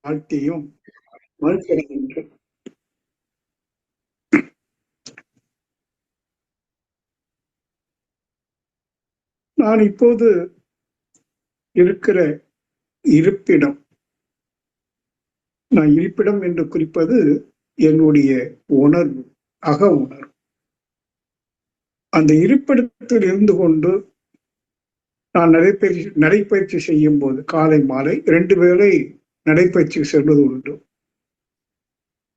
வாழ்க்கையும் மறுக்கப்படுகின்றது. நான் இப்போது இருக்கிற இருப்பிடம், நான் இருப்பிடம் என்று குறிப்பது என்னுடைய உணர்வு, அக உணர்வு. அந்த இருப்பிடத்தில் இருந்து கொண்டு நான் நடைப்பயிற்சி செய்யும் போது காலை மாலை 2 வேளை நடைப்பயிற்சி செல்வது உண்டு.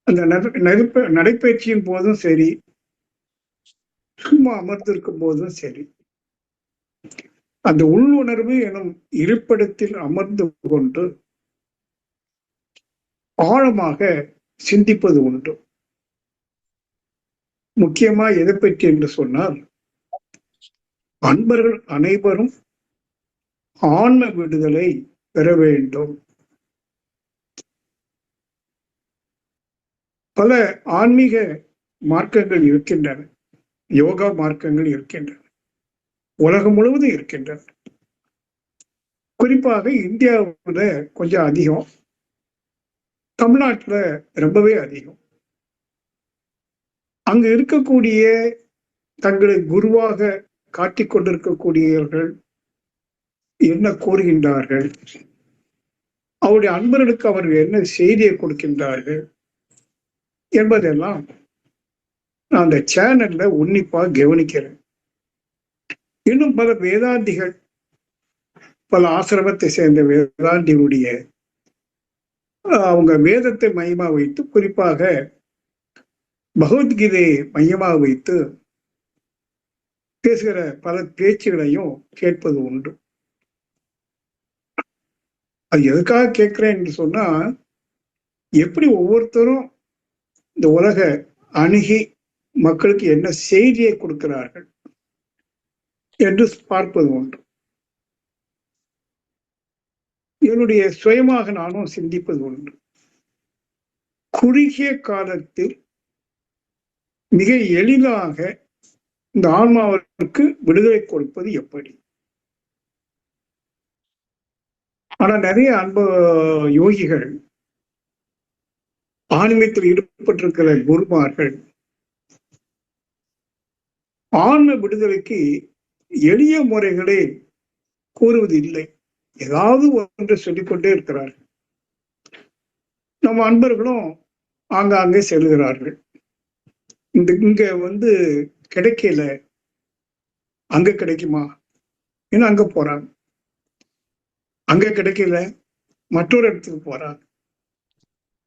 அந்த நடைப்பயிற்சியின் போதும் சரி, சும்மா அமர்ந்திருக்கும் போதும் சரி, அந்த உள்ளுணர்வு எனும் இருப்பிடத்தில் அமர்ந்து கொண்டு ஆழமாக சிந்திப்பது உண்டு. முக்கியமா எதை பற்றி என்று சொன்னால், அன்பர்கள் அனைவரும் ஆன்ம விடுதலை பெற வேண்டும். பல ஆன்மீக மார்க்கங்கள் இருக்கின்றன, யோகா மார்க்கங்கள் இருக்கின்றன, உலகம் முழுவதும் இருக்கின்றன. குறிப்பாக இந்தியாவில் கொஞ்சம் அதிகம், தமிழ்நாட்டில் ரொம்பவே அதிகம். அங்கு இருக்கக்கூடிய தங்களை குருவாக காட்டிக் கொண்டிருக்கக்கூடியவர்கள் என்ன கூறுகின்றார்கள், அவருடைய அன்பர்களுக்கு அவர்கள் என்ன செய்தியை கொடுக்கின்றார்கள் என்பதெல்லாம் நான் அந்த சேனல்ல உன்னிப்பாக கவனிக்கிறேன். இன்னும் பல வேதாந்திகள், பல ஆசிரமத்தை சேர்ந்த வேதாந்திகளுடைய அவங்க வேதத்தை மையமா வைத்து, குறிப்பாக பகவத்கீதையை மையமாக வைத்து பேசுகிற பல பேச்சுகளையும் கேட்பது உண்டு. அது எதுக்காக கேட்கிறேன் என்று சொன்னா, எப்படி ஒவ்வொருத்தரும் இந்த உலக அணுகி மக்களுக்கு என்ன செய்தியை கொடுக்கிறார்கள் என்று பார்ப்பது உண்டு. என்னுடைய சுயமாக நானும் சிந்திப்பது உண்டு. குறுகிய காலத்தில் மிக எளிதாக இந்த ஆன்மாவிற்கு விடுதலை கொடுப்பது எப்படி? ஆனா நிறைய யோகிகள், ஆன்மீகத்தில் ஈடுபட்டிருக்கிற குருமார்கள் ஆன்ம விடுதலைக்கு எளிய முறைகளை கூறுவது இல்லை, ஏதாவது ஒன்று சொல்லிக்கொண்டே இருக்கிறார்கள். நம்ம அன்பர்களும் ஆங்காங்கே செல்கிறார்கள். இங்க கிடைக்கல, அங்க கிடைக்குமா, ஏன்னா அங்க போறாங்க. அங்க கிடைக்கல, மற்றொரு இடத்துக்கு போறாங்க.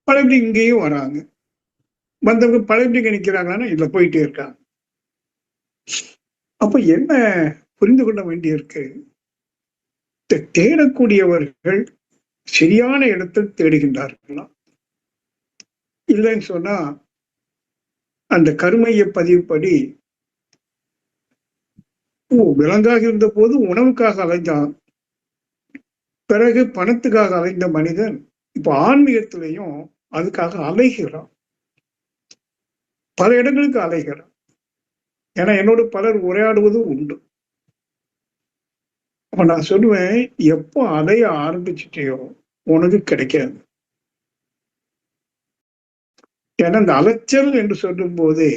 பழையபடி இங்கேயும் வராங்க. வந்தவங்க பழையபடி நிற்கிறாங்கன்னா இதுல போயிட்டே இருக்காங்க. அப்ப என்ன புரிந்து கொள்ள வேண்டியிருக்கு, தேடக்கூடியவர்கள் சரியான இடத்தில் தேடுகின்றார்களா? இல்லைன்னு சொன்னா அந்த கருமைய பதிவுப்படி விலங்காக இருந்த போது உணவுக்காக அலைஞ்சான், பிறகு பணத்துக்காக அலைந்த மனிதன் இப்ப ஆன்மீகத்திலையும் அதுக்காக அலைகிறான், பல இடங்களுக்கு அலைகிறான். ஏன்னா என்னோட பலர் உரையாடுவதும் உண்டு. அப்ப நான் சொல்லுவேன், எப்போ அலைய ஆரம்பிச்சுட்டியோ உனக்கு கிடைக்காது. ஏன்னா இந்த அலைச்சல் என்று சொல்லும் போதே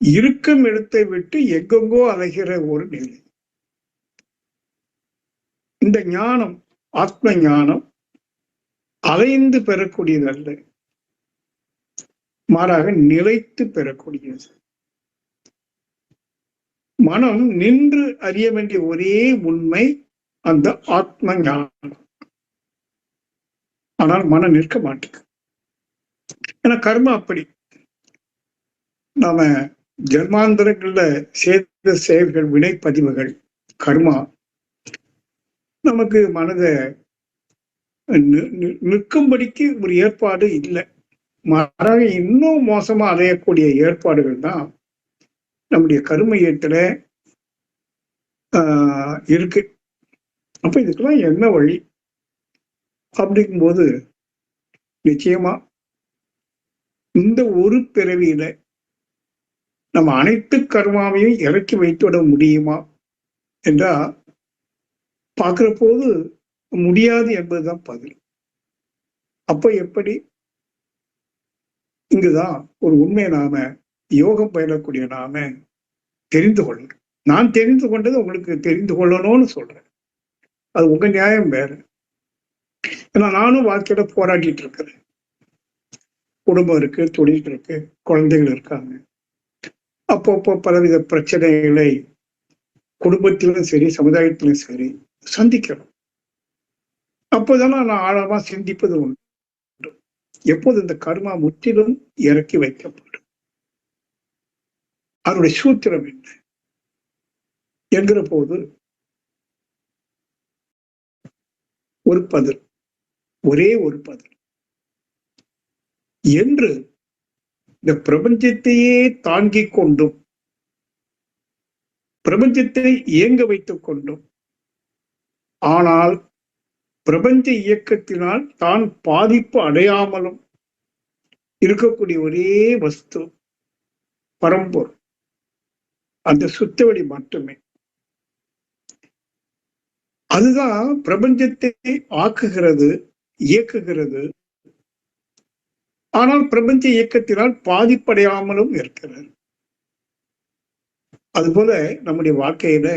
இருக்கும் இடத்தை விட்டு எங்கெங்கோ அலைகிற ஒரு நிலை. இந்த ஞானம், ஆத்ம ஞானம் அலைந்து பெறக்கூடியதல்ல, மாறாக நிலைத்து பெறக்கூடியது. மனம் நின்று அறிய வேண்டிய ஒரே உண்மை அந்த ஆத்ம ஞானம். ஆனால் மனம் நிற்க மாட்டேங்குது. ஏன்னா கர்மா அப்படி. நாம ஜன்மாந்தரங்கள்ல செய்த செயல்கள், வினைப்பதிவுகள், கர்மா நமக்கு மனதை நிற்கும்படிக்கு ஒரு ஏற்பாடு இல்லை. மாறாக இன்னும் மோசமா அலையக்கூடிய ஏற்பாடுகள் தான் நம்முடைய கருமையத்துல இருக்கு. அப்ப இதுக்கெல்லாம் என்ன வழி அப்படிங்கும்போது, நிச்சயமா இந்த ஒரு பிறவியில நம்ம அனைத்து கர்மாவையும் இறக்கி வைத்து விட முடியுமா என்றா பார்க்கிற போது முடியாது என்பதுதான் பதில். அப்ப எப்படி? இங்குதான் ஒரு உண்மையை நாம யோகம் பயிலக்கூடிய நாம தெரிந்து கொள்ளணும். நான் தெரிந்து கொண்டது உங்களுக்கு தெரிந்து கொள்ளணும்னு சொல்றேன். அது உங்க நியாயம் வேற. ஏன்னா நானும் வாழ்க்கையில போராடிட்டு இருக்கிறேன். குடும்பம் இருக்கு, தொழில் இருக்கு, குழந்தைகள் இருக்காங்க. அப்பப்போ பலவித பிரச்சனைகளை குடும்பத்திலும் சரி, சமுதாயத்திலும் சரி சந்திக்கிறோம். அப்போதானே நான் ஆழமா சிந்திப்பது உண்டு. எப்போது இந்த கர்மா முற்றிலும் இறக்கி வைக்கப்படும், அதனுடைய சூத்திரம் என்ன என்கிற போது ஒரு பதில், ஒரே ஒரு பதில். என்று இந்த பிரபஞ்சத்தையே தாங்கிக் கொண்டும் பிரபஞ்சத்தை இயங்க வைத்துக் கொண்டும் ஆனால் பிரபஞ்ச இயக்கத்தினால் தான் பாதிப்பு அடையாமலும் இருக்கக்கூடிய ஒரே வஸ்து பரம்பொருள், அந்த சுத்தவெளி மட்டுமே. அதுதான் பிரபஞ்சத்தை ஆக்குகிறது, இயக்குகிறது. ஆனால் பிரபஞ்ச இயக்கத்தினால் பாதிப்படையாமலும் இருக்கிறது. அதுபோல நம்முடைய வாழ்க்கையில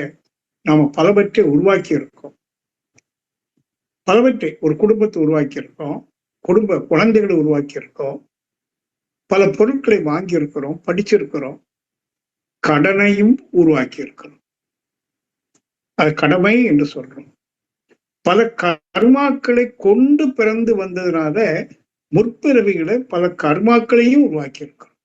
நாம பலவற்றை உருவாக்கி இருக்கோம். பலவற்றை, ஒரு குடும்பத்தை உருவாக்கி இருக்கோம், குடும்ப குழந்தைகளை உருவாக்கி இருக்கோம், பல பொருட்களை வாங்கி இருக்கிறோம், படிச்சிருக்கிறோம், கடனையும் உருவாக்கி இருக்கிறோம். அது கடமை என்று சொல்றோம். பல கர்மாக்களை கொண்டு பிறந்து வந்ததுனால முற்பிறவிகளை பல கர்மாக்களையும் உருவாக்கி இருக்கிறோம்.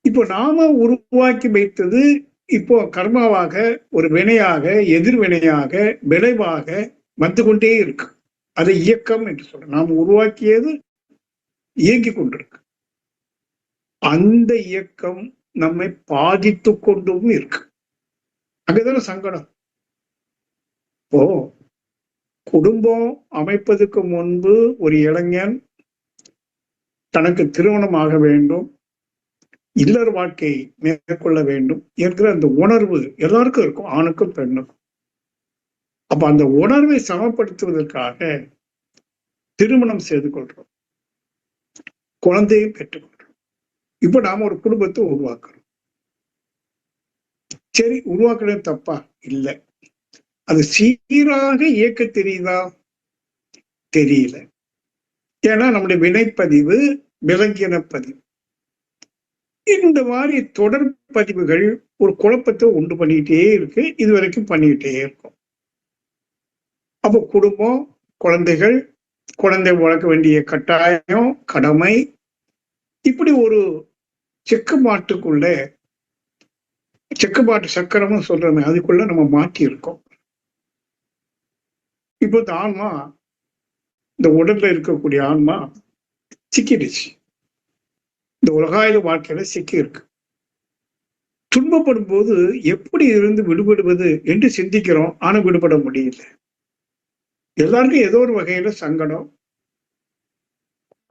இப்போ நாம உருவாக்கி வைத்தது இப்போ கர்மாவாக, ஒரு வினையாக, எதிர்வினையாக, விளைவாக வந்து கொண்டே இருக்கு. அதை இயக்கம் என்று சொல்றோம். நாம் உருவாக்கியது இயங்கி கொண்டிருக்கு. அந்த இயக்கம் நம்மை பாதித்து கொண்டும் இருக்கு. அங்கதான சங்கடம். ஓ, குடும்பம் அமைப்பதற்கு முன்பு ஒரு இளைஞன் தனக்கு திருமணம் ஆக வேண்டும், இல்லற வாழ்க்கை மேற்கொள்ள வேண்டும் என்கிற அந்த உணர்வு எல்லாருக்கும் இருக்கும், ஆணுக்கும் பெண்ணுக்கும். அப்ப அந்த உணர்வை சமப்படுத்துவதற்காக திருமணம் செய்து கொள்றோம், குழந்தையும் பெற்றுக்கொள்றோம். இப்ப நாம ஒரு குடும்பத்தை உருவாக்குறோம். சரி, உருவாக்குறது தப்பா? இல்லை. அது சீராக இயக்க தெரியுதா? தெரியல. ஏன்னா நம்முடைய வினைப்பதிவு, விலங்கின பதிவு, இந்த மாதிரி தொடர் பதிவுகள் ஒரு குழப்பத்தை உண்டு பண்ணிக்கிட்டே இருக்கு. இது வரைக்கும் பண்ணிக்கிட்டே இருக்கும். அப்போ குடும்பம், குழந்தைகள், குழந்தை வளர்க்க வேண்டிய கட்டாயம், கடமை, இப்படி ஒரு செக்குமாட்டுக்குள்ள, செக்குமாட்டு சக்கரமும் சொல்றோமே, அதுக்குள்ள நம்ம மாட்டி இருக்கோம். இப்போ இந்த ஆன்மா, இந்த உடல்ல இருக்கக்கூடிய ஆன்மா சிக்கிடுச்சு, இந்த உலகாயுத வாழ்க்கையில சிக்கி இருக்கு. துன்பப்படும் போது எப்படி இருந்து விடுபடுவது என்று சிந்திக்கிறோம், ஆனா விடுபட முடியல. எல்லாருக்கும் ஏதோ ஒரு வகையில சங்கடம்,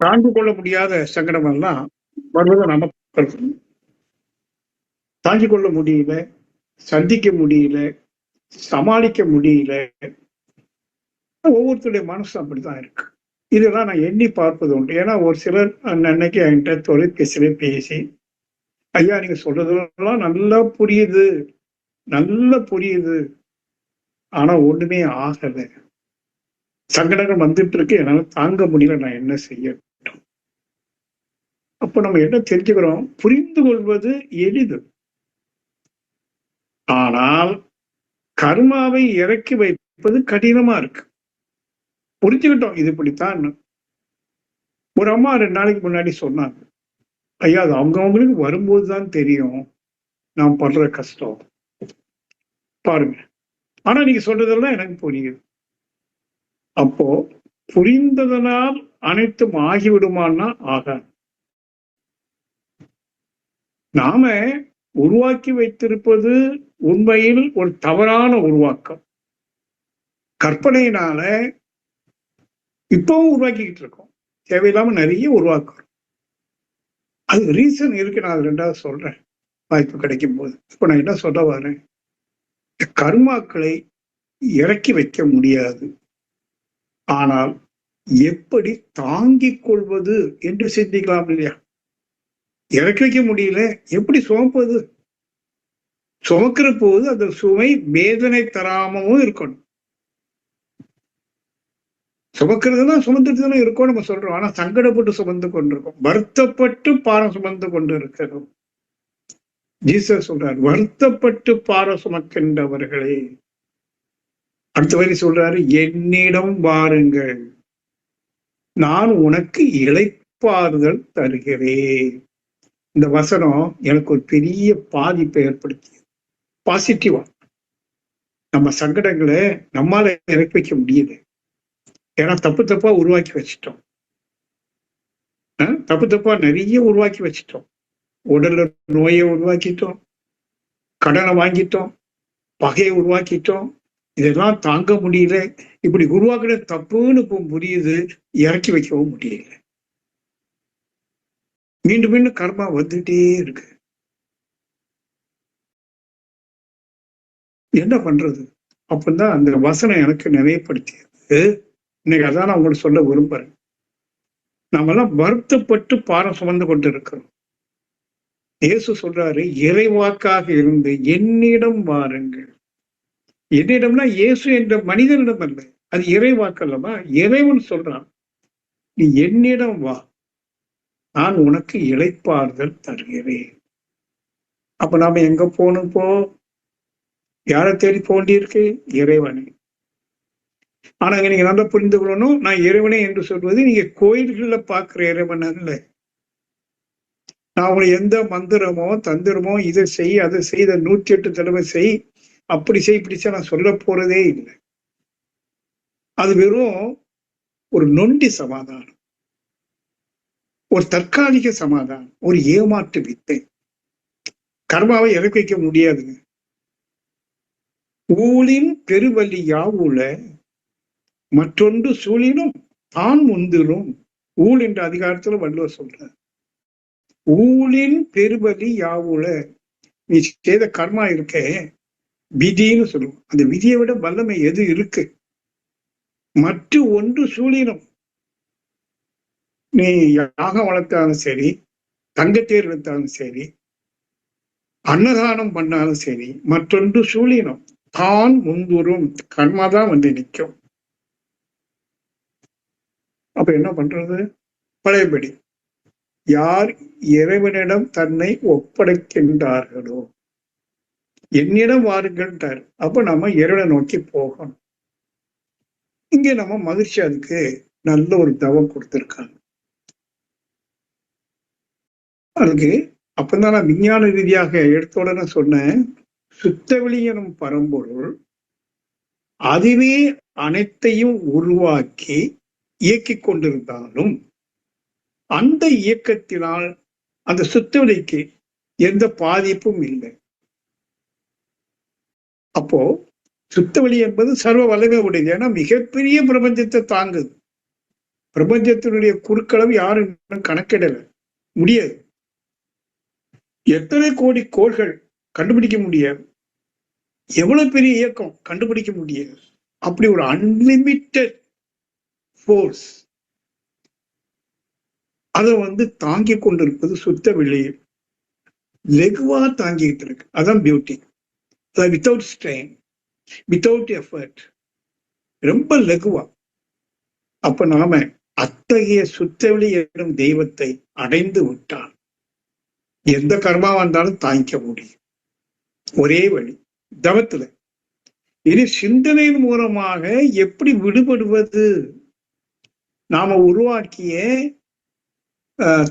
தாங்கிக் கொள்ள முடியாத சங்கடம் எல்லாம் வருவதை நம்ம தாங்கிக் கொள்ள முடியல, சந்திக்க முடியல, சமாளிக்க முடியல. ஒவ்வொருத்தருடைய மனசு அப்படித்தான் இருக்கு. இதெல்லாம் நான் எண்ணி பார்ப்பது உண்டு. ஏன்னா ஒரு சிலர் அன்னைக்கு என்கிட்ட தொலைபேசியில பேசி, ஐயா நீங்க சொல்றதெல்லாம் நல்லா புரியுது, நல்லா புரியுது, ஆனா ஒண்ணுமே ஆகல, சங்கடங்கள் வந்துட்டு இருக்கு, என்னால தாங்க முடியல, நான் என்ன செய்யட்டும்? அப்ப நம்ம என்ன தெரிஞ்சுக்கிறோம்? புரிந்து கொள்வது எளிது, ஆனால் கர்மாவை இறக்கி வைப்பது கடினமா இருக்கு. புரிஞ்சுக்கிட்டோம் இது இப்படித்தான். ஒரு அம்மா 2 நாளைக்கு முன்னாடி சொன்னாங்க, ஐயா அது அவங்கவுங்களுக்கு வரும்போதுதான் தெரியும் நான் படுற கஷ்டம் பாருங்க. ஆனா நீங்க சொல்றதெல்லாம் எனக்கு புரியுது. அப்போ புரிந்ததனால் அனைத்தும் ஆகிவிடுமான்னா ஆகாது. நாம உருவாக்கி வைத்திருப்பது உண்மையில் ஒரு தவறான உருவாக்கம். கற்பனையினால இப்பவும் உருவாக்கிக்கிட்டு இருக்கோம், தேவையில்லாம நிறைய உருவாக்குறோம். அது ரீசன் இருக்கு, நான் அது 2வது சொல்றேன் வாய்ப்பு கிடைக்கும் போது. இப்ப நான் என்ன சொல்ல வரேன், கர்மாக்களை இறக்கி வைக்க முடியாது. ஆனால் எப்படி தாங்கிக் கொள்வது என்று சிந்திக்கலாம் இல்லையா? இறக்கி வைக்க முடியல, எப்படி சுமப்பது? சுமக்கிற போது அந்த சுமை வேதனை தராமவும் இருக்கணும். சுமக்கிறதுனா சுமந்துட்டு தானே இருக்கோம் நம்ம சொல்றோம். ஆனா சங்கடப்பட்டு சுமந்து கொண்டிருக்கோம், வருத்தப்பட்டு பாரம் சுமந்து கொண்டு இருக்கிறோம். ஜீசஸ் சொல்றார், வருத்தப்பட்டு பாரம் சுமக்கின்றவர்களே. அடுத்த வரி சொல்றாரு, என்னிடம் வாருங்கள், நான் உனக்கு இளைப்பாறுதல் தருகிறேன். இந்த வசனம் எனக்கு ஒரு பெரிய பாதிப்பை ஏற்படுத்தி, பாசிட்டிவா நம்ம சங்கடங்களை நம்மால இறக்கி வைக்க முடியுது. ஏன்னா தப்பு தப்பா உருவாக்கி வச்சிட்டோம். தப்பு தப்பா நிறைய உருவாக்கி வச்சிட்டோம். உடல்ல நோயை உருவாக்கிட்டோம், கடனை வாங்கிட்டோம், பகையை உருவாக்கிட்டோம். இதெல்லாம் தாங்க முடியல. இப்படி உருவாக்குற தப்புன்னு புரியுது, இறக்கி வைக்கவும் முடியல. மீண்டும் மீண்டும் கர்மா வந்துட்டே இருக்கு. என்ன பண்றது? அப்பதான் அந்த வசனம் எனக்கு நினைவுபடுத்தியது. இன்னைக்கு அதான் நான் உங்களுக்கு சொல்ல விரும்புறேன். நாம எல்லாம் வருத்தப்பட்டு பாரம் சுமந்து கொண்டு இருக்கிறோம். இயேசு சொல்றாரு, இறைவாக்காக இருந்து என்னிடம் வாருங்கள். என்னிடம்னா இயேசு என்ற மனிதனிடம் அல்ல, அது இறைவாக்கு அல்லவா? இறைவன் சொல்றான், நீ என்னிடம் வா, நான் உனக்கு இளைப்பாறுதல் தருகிறேன். அப்ப நாம எங்க போகணும்? யாரை தேடி போண்டியிருக்கு? இறைவனை. ஆனா நீங்க நல்லா புரிந்து கொள்ளணும், நான் இறைவனை என்று சொல்வது நீங்க கோயில்கள்ல பாக்குற இறைவன் அல்ல. நான் உங்களை எந்த மந்திரமோ தந்திரமோ இதை செய் அதை செய், இதை 108 தடவை செய், அப்படி செய் இப்படி செய் நான் சொல்ல போறதே இல்லை. அது வெறும் ஒரு நொண்டி சமாதானம், ஒரு தற்காலிக சமாதானம், ஒரு ஏமாற்று வித்தை. கர்மாவை இறக்கி வைக்க முடியாதுங்க. ஊழின் பெருவலி யாவுல மற்றொன்று சூழினும் தான் முந்திரும். ஊழ் என்ற அதிகாரத்துல வள்ளுவர் சொல்ற, ஊழின் பெருவலி யாவுல, நீ செய்த கர்மா இருக்க விதின்னு சொல்லுவோம். அந்த விதியை விட வல்லமை எது இருக்கு? மற்ற ஒன்று சூழினும், நீ யாகம் வளர்த்தாலும் சரி, தங்கத்தேர் எடுத்தாலும் சரி, அன்னதானம் பண்ணாலும் சரி, மற்றொன்று சூழினம் தான் முந்துரும். கர்மாதான் வந்து நிற்கும். அப்ப என்ன பண்றது? பழையபடி யார் இறைவனிடம் தன்னை ஒப்படைக்கின்றார்களோ என்னிடம் வாருங்கள்ட்டார். அப்ப நம்ம இறைவனை நோக்கி போகணும். இங்க நம்ம மகிழ்ச்சி அதுக்கு நல்ல ஒரு தவம் கொடுத்திருக்காங்க. அதுக்கு அப்பதான் நான் விஞ்ஞான ரீதியாக எடுத்த உடனே சொன்னேன், சுத்தவெளி எனும் பரம்பொருள் அதுவே அனைத்தையும் உருவாக்கி இயக்கிக் கொண்டிருந்தாலும் அந்த இயக்கத்தினால் அந்த சுத்தவெளிக்கு எந்த பாதிப்பும் இல்லை. அப்போ சுத்தவெளி என்பது சர்வ வல்லமை உடையது. ஏன்னா மிகப்பெரிய பிரபஞ்சத்தை தாங்குது. பிரபஞ்சத்தினுடைய குறுக்களவு யாரும் கணக்கிடல முடியாது. எத்தனை கோடி கோள்கள் கண்டுபிடிக்க முடியாது, எவ்வளவு பெரிய இயக்கம் கண்டுபிடிக்க முடியாது. அப்படி ஒரு அன்லிமிட்டட் ஃபோர்ஸ் அதை தாங்கி கொண்டிருப்பது சுத்த வெளியே லெகுவா தாங்கிட்டு இருக்கு. அதான் beauty. Without strain, without effort, ரொம்ப லெகுவா. அப்ப நாம அத்தகைய சுத்தவெளி எனும் தெய்வத்தை அடைந்து விட்டால் எந்த கர்மா வந்தாலும் தாங்கிக்க முடியும். ஒரே வழி தவத்துல. இனி சிந்தனையின் மூலமாக எப்படி விடுபடுவது? நாம உருவாக்கிய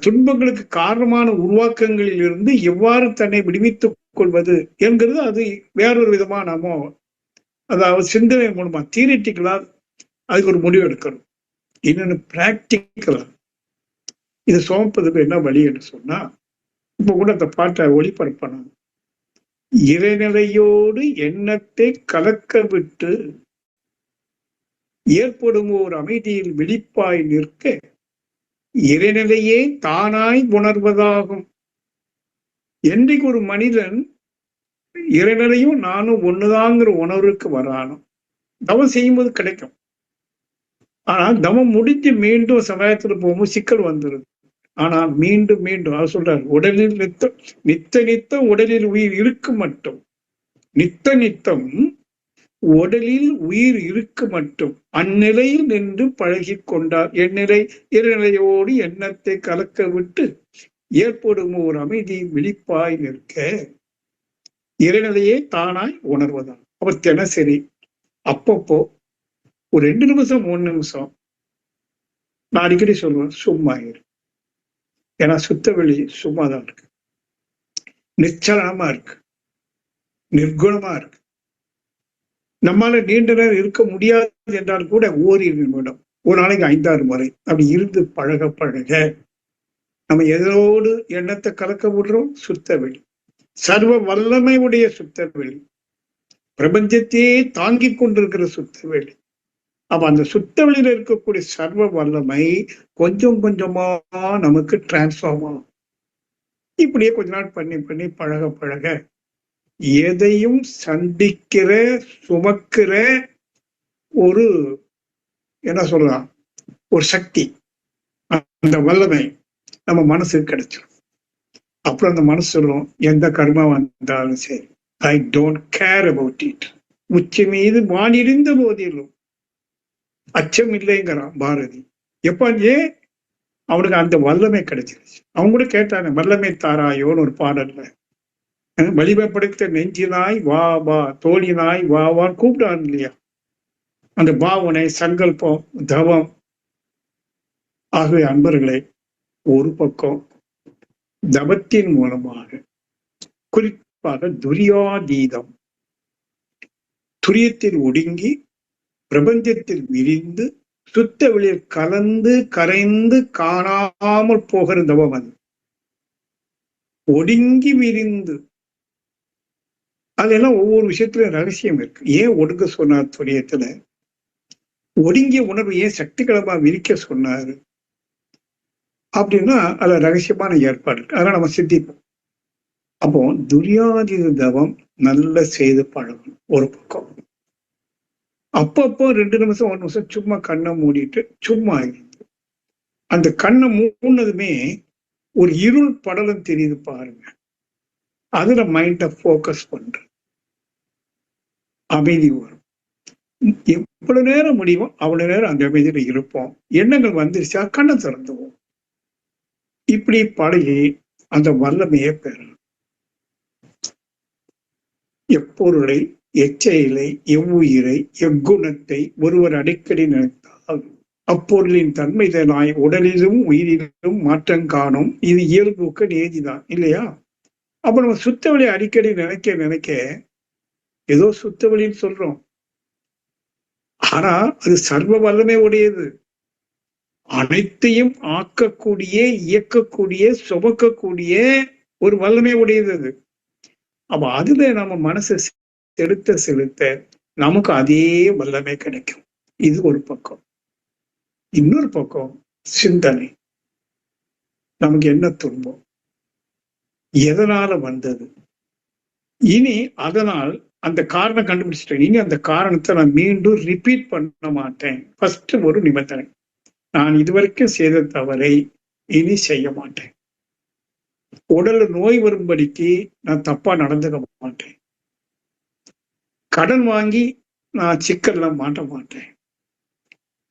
துன்பங்களுக்கு காரணமான உருவாக்கங்களில் இருந்து எவ்வாறு தன்னை விடுவித்துக் கொள்வது என்கிறது அது வேறொரு விதமா நாம, அதாவது சிந்தனை மூலமா தியரிட்டிக்கலா அதுக்கு ஒரு முடிவு எடுக்கணும். இன்னொன்னு பிராக்டிக்கலா இதை சுமப்பதுக்கு என்ன வழி என்று சொன்னா, இப்ப கூட அந்த பாட்டை ஒளிபரப்பணும். இறைநிலையோடு எண்ணத்தை கலக்க விட்டு ஏற்படும் ஓர் அமைதியில் விழிப்பாய் நிற்க இறைநிலையே தானாய் உணர்வதாகும். என்றைக்கு ஒரு மனிதன் இறைநிலையும் நானும் ஒண்ணுதாங்கிற உணர்வுக்கு வரானோ, தவம் செய்யும்போது கிடைக்கும். ஆனா தவம் முடிஞ்சு மீண்டும் சமயத்துல போகும்போது சிக்கல் வந்துருது. ஆனா மீண்டும் மீண்டும் அவர் சொல்றாரு, உடலில் நித்தம் நித்த நித்தம் உடலில் உயிர் இருக்கு மட்டும், நித்த நித்தம் உடலில் உயிர் இருக்கு மட்டும் அந்நிலையில் நின்று பழகி கொண்டார் எந்நிலை இறைநிலையோடு எண்ணத்தை கலக்க விட்டு ஏற்படும் ஒரு அமைதி விழிப்பாய் நிற்க இறைநிலையே தானாய் உணர்வதான். அவர் தினசரி அப்பப்போ ஒரு 2 நிமிஷம் 3 நிமிஷம் நான் அடிக்கடி சொல்லுவேன், சும்மா இரு. ஏன்னா சுத்த வெளி சும்மாதான் இருக்கு, நிச்சலமா இருக்கு, நிர்குணமா இருக்கு. நம்மால நீண்ட நேரம் இருக்க முடியாது என்றால் கூட ஓரிரு நிமிடம், ஒரு நாளைக்கு 5-6 முறை அப்படி இருந்து பழக பழக நம்ம எதோடு எண்ணத்தை கலக்க விடுறோம்? சுத்த வெளி, சர்வ வல்லமை உடைய சுத்த வெளி, பிரபஞ்சத்தையே தாங்கிக் கொண்டிருக்கிற சுத்த வெளி. அப்ப அந்த சுத்த வெளியில இருக்கக்கூடிய சர்வ வல்லமை கொஞ்சம் கொஞ்சமா நமக்கு டிரான்ஸ்ஃபார்ம் ஆகும். இப்படியே கொஞ்ச நாள் பண்ணி பண்ணி பழக பழக எதையும் சந்திக்கிற சுமக்கிற ஒரு என்ன சொல்லலாம், ஒரு சக்தி, அந்த வல்லமை நம்ம மனசுக்கு கிடைச்சிடும். அப்புறம் அந்த மனசு சொல்லும், எந்த கர்மா வந்தாலும் சரி, I don't care about it. உச்சி மீது வானிருந்த போதிலும் அச்சம் இல்லைங்கிறான் பாரதி. எப்ப ஏன் அவனுக்கு அந்த வல்லமை கிடைச்சிருச்சு. அவங்க கூட கேட்டாங்க, வல்லமை தாராயோன்னு ஒரு பாடல்ல, வலிமைப்படுத்த நெஞ்சினாய் வா வா, தோழினாய் வா வான்னு கூப்பிட்டான் இல்லையா. அந்த பாவனை, சங்கல்பம், தவம். ஆகவே அன்பர்களே, ஒரு பக்கம் தவத்தின் மூலமாக, குறிப்பாக துரியாதீதம், துரியத்தில் ஒடுங்கி பிரபஞ்சத்தில் விரிந்து சுத்த வெளியில் கலந்து கரைந்து காணாமல் போகிற தவம் அது. ஒடுங்கி விரிந்து, அதெல்லாம் ஒவ்வொரு விஷயத்துல ரகசியம் இருக்கு. ஏன் ஒடுங்க சொன்னார் துரியத்துல? ஒடுங்கிய உணர்வு ஏன் சக்திகளமா விரிக்க சொன்னாரு அப்படின்னா அதுல ரகசியமான ஏற்பாடு இருக்கு. அதெல்லாம் நம்ம சித்திப்போம். அப்போ துரியாதீத தவம் நல்ல செய்து பழகணும் ஒரு பக்கம். அப்பப்போ 2 நிமிஷம் 1 நிமிஷம் சும்மா கண்ணை மூடிட்டு சும்மா இருந்து, அந்த கண்ணை மூடினதுமே ஒரு இருள் படலம் தெரியுது பாருங்க, அதுல மைண்ட போக்கஸ் பண்ற அமைதி வரும். எவ்வளவு நேரம் முடியுமோ அவ்வளவு நேரம் அந்த அமைதியில இருப்போம். எண்ணங்கள் வந்துருச்சா கண்ணை திறந்துவோம். இப்படி பழகி அந்த வல்லமையை பெறணும். எப்பொருளை, எச்செயலை, எவ்வுயிரை, எக்குணத்தை ஒருவர் அடிக்கடி நினைத்தால் அப்பொருளின் தன்மைதனாய் உடலிலும் உயிரிலும் மாற்றம் காணும். இது இயல்புக்கு நேதிதான் இல்லையா? அப்ப நம்ம சுத்த வழி அடிக்கடி நினைக்க நினைக்க ஏதோ சுத்த வழின்னு சொல்றோம், ஆனா அது சர்வ வல்லமை உடையது. அனைத்தையும் ஆக்கக்கூடிய, இயக்கக்கூடிய, சுமக்கக்கூடிய ஒரு வல்லமை உடையது அது. அப்ப அதுல நம்ம மனசை செலுத்த செலுத்த நமக்கு அதே வல்லமை கிடைக்கும். இது ஒரு பக்கம். இன்னொரு பக்கம் சிந்தனை. நமக்கு என்ன துன்பம், எதனால வந்தது, இனி அதனால் அந்த காரணம் கண்டுபிடிச்சிட்டேன், இனி அந்த காரணத்தை நான் மீண்டும் ரிப்பீட் பண்ண மாட்டேன். ஃபர்ஸ்ட் ஒரு நிபந்தனை, நான் இதுவரைக்கும் செய்த தவறை இனி செய்ய மாட்டேன். உடல்ல நோய் வரும்படிக்கு நான் தப்பா நடந்துக்க மாட்டேன். கடன் வாங்கி நான் சிக்கல்ல மாட்ட மாட்டேன்.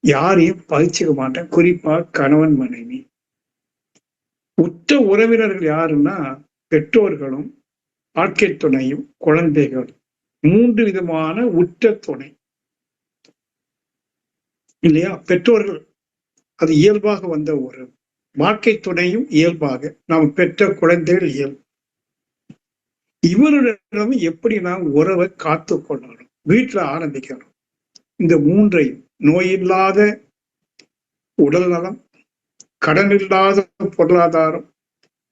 யாரையும் பகிச்சுக்க மாட்டேன். குறிப்பா கணவன் மனைவி. உற்ற உறவினர்கள் யாருன்னா பெற்றோர்களும் வாழ்க்கை துணையும் குழந்தைகளும். 3 விதமான உற்ற துணை இல்லையா? பெற்றோர்கள் அது இயல்பாக வந்த உறவு, வாழ்க்கை துணையும் இயல்பாக, நாம் பெற்ற குழந்தைகள் இயல்பு. இவரிடம் எப்படி நாம் உறவை காத்து கொள்ளணும்? வீட்டுல ஆரம்பிக்கணும். இந்த 3ஐயும், நோயில்லாத உடல் நலம், கடன் இல்லாத பொருளாதாரம்,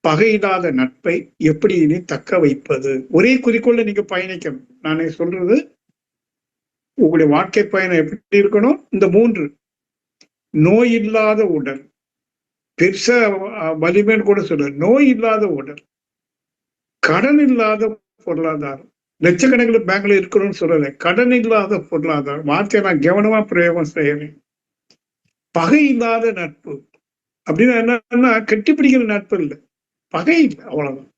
பகையில்லாத நட்பை எப்படி இனி தக்க வைப்பது? ஒரே குறிக்கோள்ல நீங்க பயணிக்கணும். நானே சொல்றது, உங்களுடைய வாழ்க்கை பயணம் எப்படி இருக்கணும்? இந்த 3, நோய் இல்லாத உடல், பெருசா வலிமைன்னு கூட சொல்ற, நோய் இல்லாத உடல், கடன் இல்லாத பொருளாதாரம். லட்சக்கணக்கில் பேங்க்ல இருக்கணும்னு சொல்லலை, கடன் இல்லாத பொருளாதாரம். வார்த்தையை நான் கவனமா பிரயோகம் செய்யறேன். பகை இல்லாத நட்பு அப்படின்னா என்னன்னா கட்டிப்பிடிக்கிற நட்பு இல்லை, பகை இல்லை, அவ்வளவுதான்.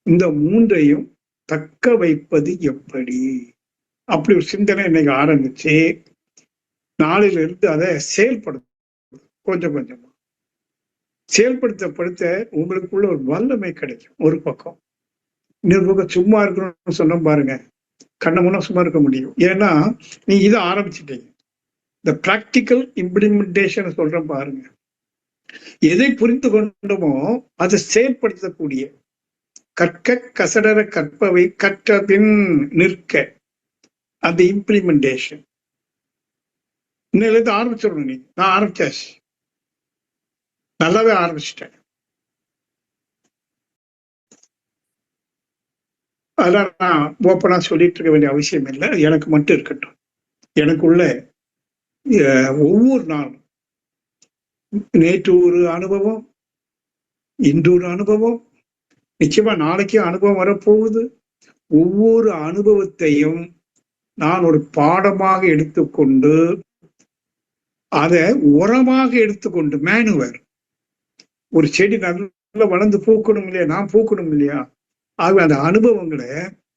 இந்த மூன்றையும் தக்க வைப்பது எப்படி? அப்படி ஒரு சிந்தனை இன்னைக்கு ஆரம்பிச்சு நாளில இருந்து அதை செயல்படுத்த கொஞ்சம் கொஞ்சமா செயல்படுத்த உங்களுக்குள்ள ஒரு வல்லமை கிடைக்கும். ஒரு பக்கம். இன்னொரு பக்கம் சும்மா இருக்கணும்னு சொன்ன பாருங்க, கண்ண முன்னா சும்மா இருக்க முடியும். ஏன்னா நீங்க இதை ஆரம்பிச்சுட்டீங்க. இந்த பிராக்டிக்கல் இம்ப்ளிமெண்டேஷன் சொல்றேன் பாருங்க. எதை புரிந்து கொண்டோமோ அதை செயல்படுத்தக்கூடிய, கற்க கசடர கற்பவை கற்றபின் நிற்க, அந்த இம்ப்ளிமெண்டேஷன் இன்னையில இருந்து ஆரம்பிச்சிடணும். நீங்க நான் ஆரம்பிச்சாச்சு, நல்லாவே ஆரம்பிச்சிட்டேன். அதெல்லாம் நான் ஓப்பனா சொல்லிட்டு இருக்க வேண்டிய அவசியம் இல்லை, எனக்கு மட்டும் இருக்கட்டும். எனக்குள்ள ஒவ்வொரு நாளும் நேற்று ஒரு அனுபவம், இன்று ஒரு அனுபவம், நிச்சயமா நாளைக்கு அனுபவம் வரப்போகுது. ஒவ்வொரு அனுபவத்தையும் நான் ஒரு பாடமாக எடுத்துக்கொண்டு அதை உரமாக எடுத்துக்கொண்டு, மேனுவர், ஒரு செடி நல்லா வளர்ந்து பூக்கணும் இல்லையா, நான் பூக்கணும் இல்லையா, ஆக அந்த அனுபவங்களை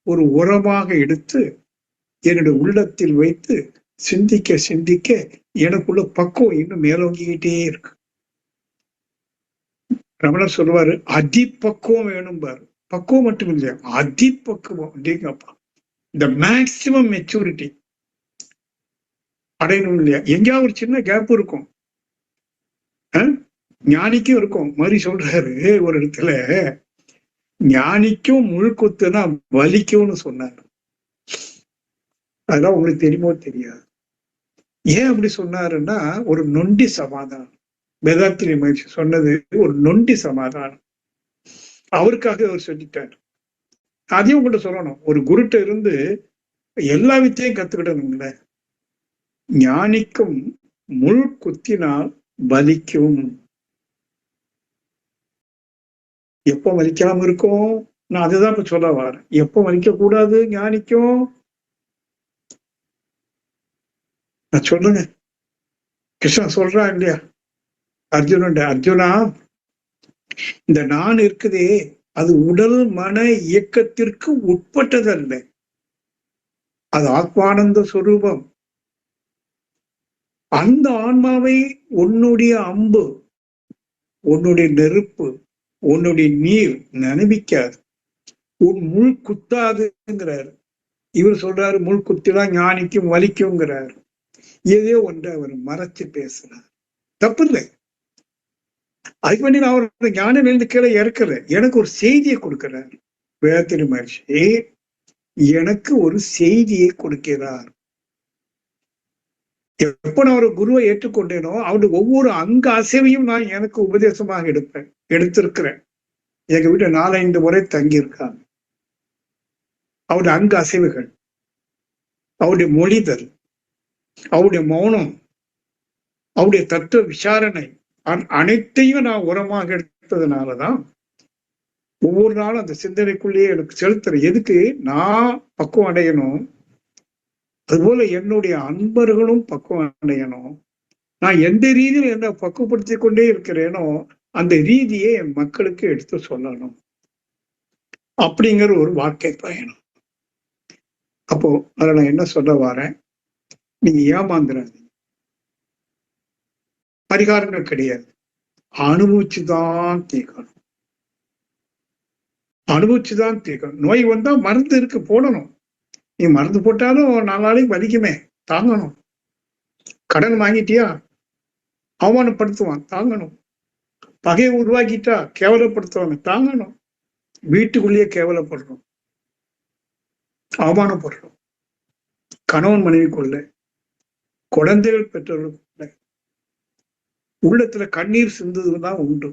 ஒரு உரமாக எடுத்து என்னுடைய உள்ளத்தில் வைத்து சிந்திக்க சிந்திக்க எனக்குள்ள பக்குவம் இன்னும் மேலோங்கிக்கிட்டே இருக்கு. ரமணர் சொல்லுவாரு, அதிப்பக்குவம் வேணும் பாரு. பக்குவம் மட்டும் இல்லையா, அதிப்பக்குவம் அப்படிங்கப்பா. இந்த மேக்சிமம் மெச்சூரிட்டி அடையணும் இல்லையா. எங்கேயாவது ஒரு சின்ன கேப் இருக்கும், ஞானிக்கும் இருக்கும். மாதிரி சொல்றாரு ஒரு இடத்துல, ஞானிக்கும் முழுக்குத்துனா வலிக்கும்னு சொன்னார். அதெல்லாம் உங்களுக்கு தெரியுமோ தெரியாது. ஏன் அப்படி சொன்னாருன்னா, ஒரு நொண்டி சமாதானம். வேதாத்திரி மகிழ்ச்சி சொன்னது ஒரு நொண்டி சமாதானம். அவருக்காக அவர் சொல்லிட்டார். அதையும் உங்கள்கிட்ட சொல்லணும். ஒரு குருட்ட இருந்து எல்லா வித்தையும் கத்துக்கிட்டணும்ல. ஞானிக்கும் முள் குத்தினால் வலிக்கும். எப்போ வலிக்காம இருக்கும்? நான் அதுதான் இப்ப சொல்ல வரேன். எப்போ வலிக்க கூடாது ஞானிக்கும்? நான் சொல்லுங்க. கிருஷ்ணா சொல்றான் இல்லையா அர்ஜுனன், அர்ஜுனா இந்த நான் இருக்குதே அது உடல் மன இயக்கத்திற்கு உட்பட்டதல்ல, அது ஆத்மானந்த சொரூபம். அந்த ஆன்மாவை உன்னுடைய அம்பு, உன்னுடைய நெருப்பு, உன்னுடைய நீர் நினைவிக்காது, உன் முள் குத்தாதுங்கிறாரு. இவர் சொல்றாரு முள் குத்திலாம் ஞானிக்கும் வலிக்கும்ங்கிறாரு. ஏதோ ஒன்று அவர் மறைச்சு பேசுறார். தப்பு இல்லை. அதுக்கு வேண்டி நான் அவரோட ஞான நிலைந்து கீழே இறக்கல. எனக்கு ஒரு செய்தியை கொடுக்கிறார் வேதாத்திரி மகர்ஷி. எனக்கு ஒரு செய்தியை கொடுக்கிறார். எப்ப நான் ஒரு குருவை ஏற்றுக்கொண்டேனோ அவருடைய ஒவ்வொரு அங்க அசைவையும் நான் எனக்கு உபதேசமாக எடுத்திருக்கிறேன். எங்க வீட்டை 4-5 முறை தங்கி இருக்காங்க. அவருடைய அங்க அசைவுகள், அவருடைய மொழிதல், அவருடைய மௌனம், அவருடைய தத்துவ விசாரணை அனைத்தையும் நான் உரமாக எடுத்ததுனாலதான் ஒவ்வொரு நாளும் அந்த சிந்தனைக்குள்ளேயே எனக்கு செலுத்துறேன். எதுக்கு? நான் பக்குவம் அடையணும், அதுபோல என்னுடைய அன்பர்களும் பக்குவம் அடையணும். நான் எந்த ரீதியில் என்ன பக்குவப்படுத்திக் கொண்டே இருக்கிறேனோ அந்த ரீதியை என் மக்களுக்கு எடுத்து சொல்லணும் அப்படிங்கிற ஒரு வாழ்க்கை பயணம். அப்போ அதில் நான் என்ன சொல்ல வரேன், நீங்க ஏமாந்துடாதீங்க. பரிகாரங்கள் கிடையாது, அனுபவிச்சுதான் தீர்க்கணும். அனுபவிச்சுதான் தீர்க்கணும். நோய் வந்தா மருந்து இருக்கு, போடணும். நீ மருந்து போட்டாலும் 4 நாளைக்கு வலிக்குமே, தாங்கணும். கடன் வாங்கிட்டியா, அவமானப்படுத்துவான், தாங்கணும். பகையை உருவாக்கிட்டா கேவலப்படுத்துவாங்க, தாங்கணும். வீட்டுக்குள்ளேயே கேவலப்படுறோம், அவமானப்படுறோம். கணவன் மனைவிக்குள்ள, குழந்தைகள் பெற்றோர்களுக்குள்ள உள்ளத்துல கண்ணீர் சிந்துதான் உண்டு.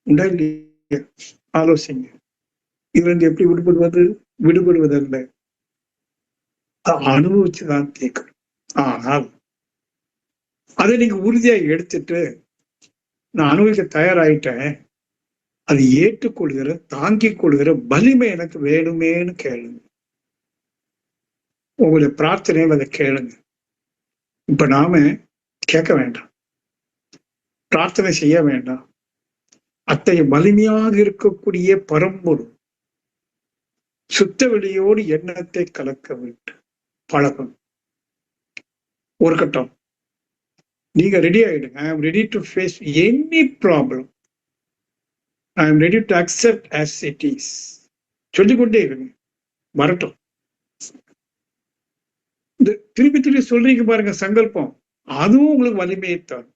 உண்டா இல்லையா? ஆலோசிங்க. இதுல இருந்து எப்படி விடுபடுவதல்ல, அனுபவிச்சுதான் கேட்கணும். ஆனால் அதை நீங்க உறுதியா எடுத்துட்டு நான் அனுபவிக்க தயாராயிட்டேன், அதை ஏற்றுக்கொள்கிற தாங்கிக் கொள்கிற வலிமை எனக்கு வேணுமேன்னு கேளுங்க. உங்களுடைய பிரார்த்தனையை அதை கேளுங்க. இப்ப நாம கேட்க வேண்டாம், பிரார்த்தனை செய்ய வேண்டாம். அத்தகைய வலிமையாக இருக்கக்கூடிய பரம்பொருள் சுத்த வெளியோடு எண்ணத்தை கலக்க விட்டு பழகும். ஒரு கட்டம் நீங்க ரெடி ஆயிடுங்க. I am ready to face any problem. I am ready to accept as it is. சொல்லிக்கொண்டே இருங்க, வரட்டும். இந்த திருப்பி திருப்பி சொல்றீங்க பாருங்க சங்கல்பம், அதுவும் உங்களுக்கு வலிமையை தரும்.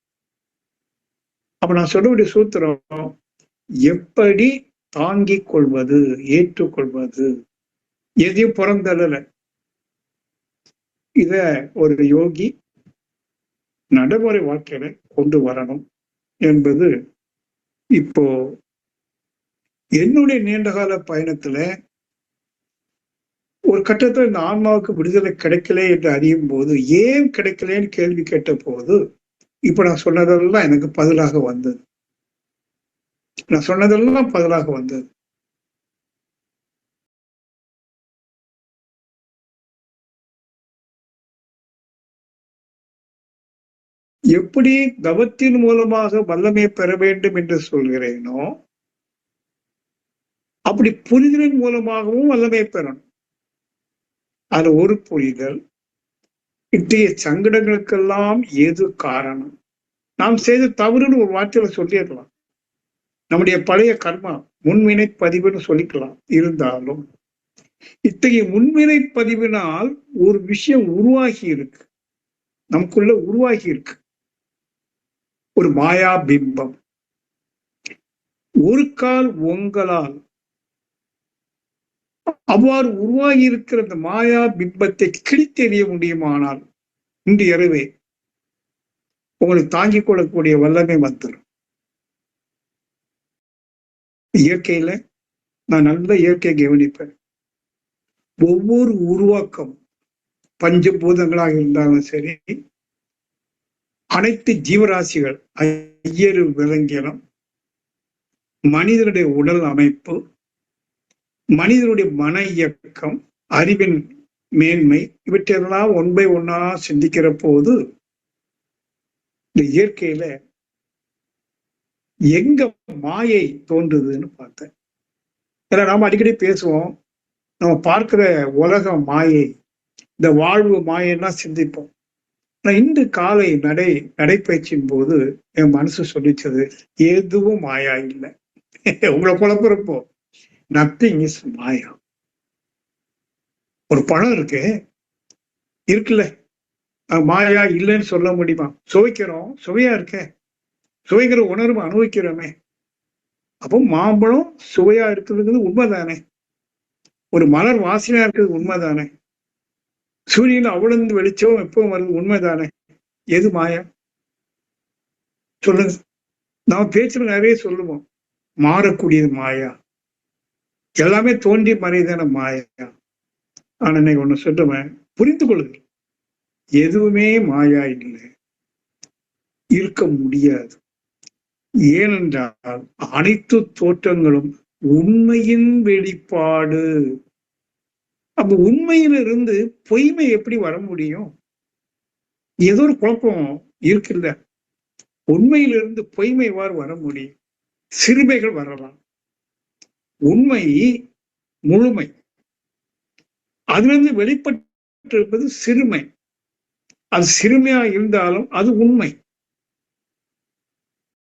அப்ப நான் சொல்லக்கூடிய சூத்திரம், எப்படி தாங்கிக் கொள்வது, ஏற்றுக்கொள்வது, எதையும் புறந்தள்ளல. இத ஒரு யோகி நடைமுறை வாழ்க்கையில கொண்டு வரணும் என்பது இப்போ என்னுடைய நீண்டகால பயணத்துல ஒரு கட்டத்துல இந்த ஆன்மாவுக்கு விடுதலை கிடைக்கல என்று அறியும் போது, ஏன் கிடைக்கலன்னு கேள்வி கேட்ட போது, இப்ப நான் சொன்னதெல்லாம் எனக்கு பதிலாக வந்தது. நான் சொன்னதெல்லாம் பதிலாக வந்தது. எப்படி தவத்தின் மூலமாக வல்லமை பெற வேண்டும் என்று சொல்கிறேனோ, அப்படி புரிதலின் மூலமாகவும் வல்லமை பெறணும். அது ஒரு புரிதல். இத்தகைய சங்கடங்களுக்கெல்லாம் எது காரணம்? நாம் செய்த தவறுன்னு ஒரு வார்த்தையில சொல்லிடலாம். நம்முடைய பழைய கர்மா, முன்வினை பதிவுன்னு சொல்லிக்கலாம். இருந்தாலும் இத்தகைய முன்வினை பதிவினால் ஒரு விஷயம் உருவாகி இருக்கு, நமக்குள்ள உருவாகி இருக்கு, ஒரு மாயா பிம்பம். ஒரு கால் உங்களால் அவ்வாறு உருவாகி இருக்கிற அந்த மாயா பிம்பத்தை கிழித்தெறிய முடியுமானால் இன்று இரவே உங்களுக்கு தாங்கிக் கொள்ளக்கூடிய வல்லமை வந்துடும். இயற்கையில நான் நல்ல இயற்கையை கவனிப்பேன். ஒவ்வொரு உருவாக்கம் பஞ்சபூதங்களாக இருந்தாலும் சரி, அனைத்து ஜீவராசிகள், ஐயரு விலங்கினம், மனிதனுடைய உடல் அமைப்பு, மனிதனுடைய மன இயக்கம், அறிவின் மேன்மை, இவற்றையெல்லாம் ஒன் பை ஒன்னா சிந்திக்கிற போது இந்த இயற்கையில எங்க மாயை தோன்றுதுன்னு பார்த்தேன். ஏன்னா நாம அடிக்கடி பேசுவோம், நம்ம பார்க்கிற உலகம் மாயை, இந்த வாழ்வு மாயைன்னா சிந்திப்போம். ஆனா இன்று காலை நடைப்பயிற்சியின் போது என் மனசு சொல்லிச்சது, எதுவும் மாயா இல்லை. உங்களை குழப்பறப்போ நத்திங் இஸ் மாயா. ஒரு பழம் இருக்குல்ல, மாயா இல்லைன்னு சொல்ல முடியுமா? சுவைக்கிறோம், சுவையா இருக்க, சுவைங்கிற உணர்வு அனுபவிக்கிறோமே. அப்போ மாம்பழம் சுவையா இருக்கிறது உண்மைதானே? ஒரு மலர் வாசனையா இருக்கிறது உண்மைதானே? சூரியன் அவ்வளவு வெளிச்சம் எப்பவும் வருது உண்மைதானே? எது மாயா? சொல்லுங்க. நாம பேச்சுல நிறைய சொல்லுவோம், மாறக்கூடியது மாயா, எல்லாமே தோன்றி மறைதான மாயா. ஆனா இன்னைக்கு ஒண்ணு சொல்லுவேன், புரிந்து கொள்ளுங்க, எதுவுமே மாயா இல்லை, இருக்க முடியாது. ஏனென்றால் அனைத்து தோற்றங்களும் உண்மையின் வெளிப்பாடு. அப்ப உண்மையிலிருந்து பொய்மை எப்படி வர முடியும்? ஏதோ ஒரு குழப்பம் இருக்குல்ல. உண்மையிலிருந்து பொய்மை வர முடியும்? சிறுமைகள் வரலாம். உண்மை முழுமை, அதிலிருந்து வெளிப்பட்டிருப்பது சிறுமை. அது சிறுமையா இருந்தாலும் அது உண்மை.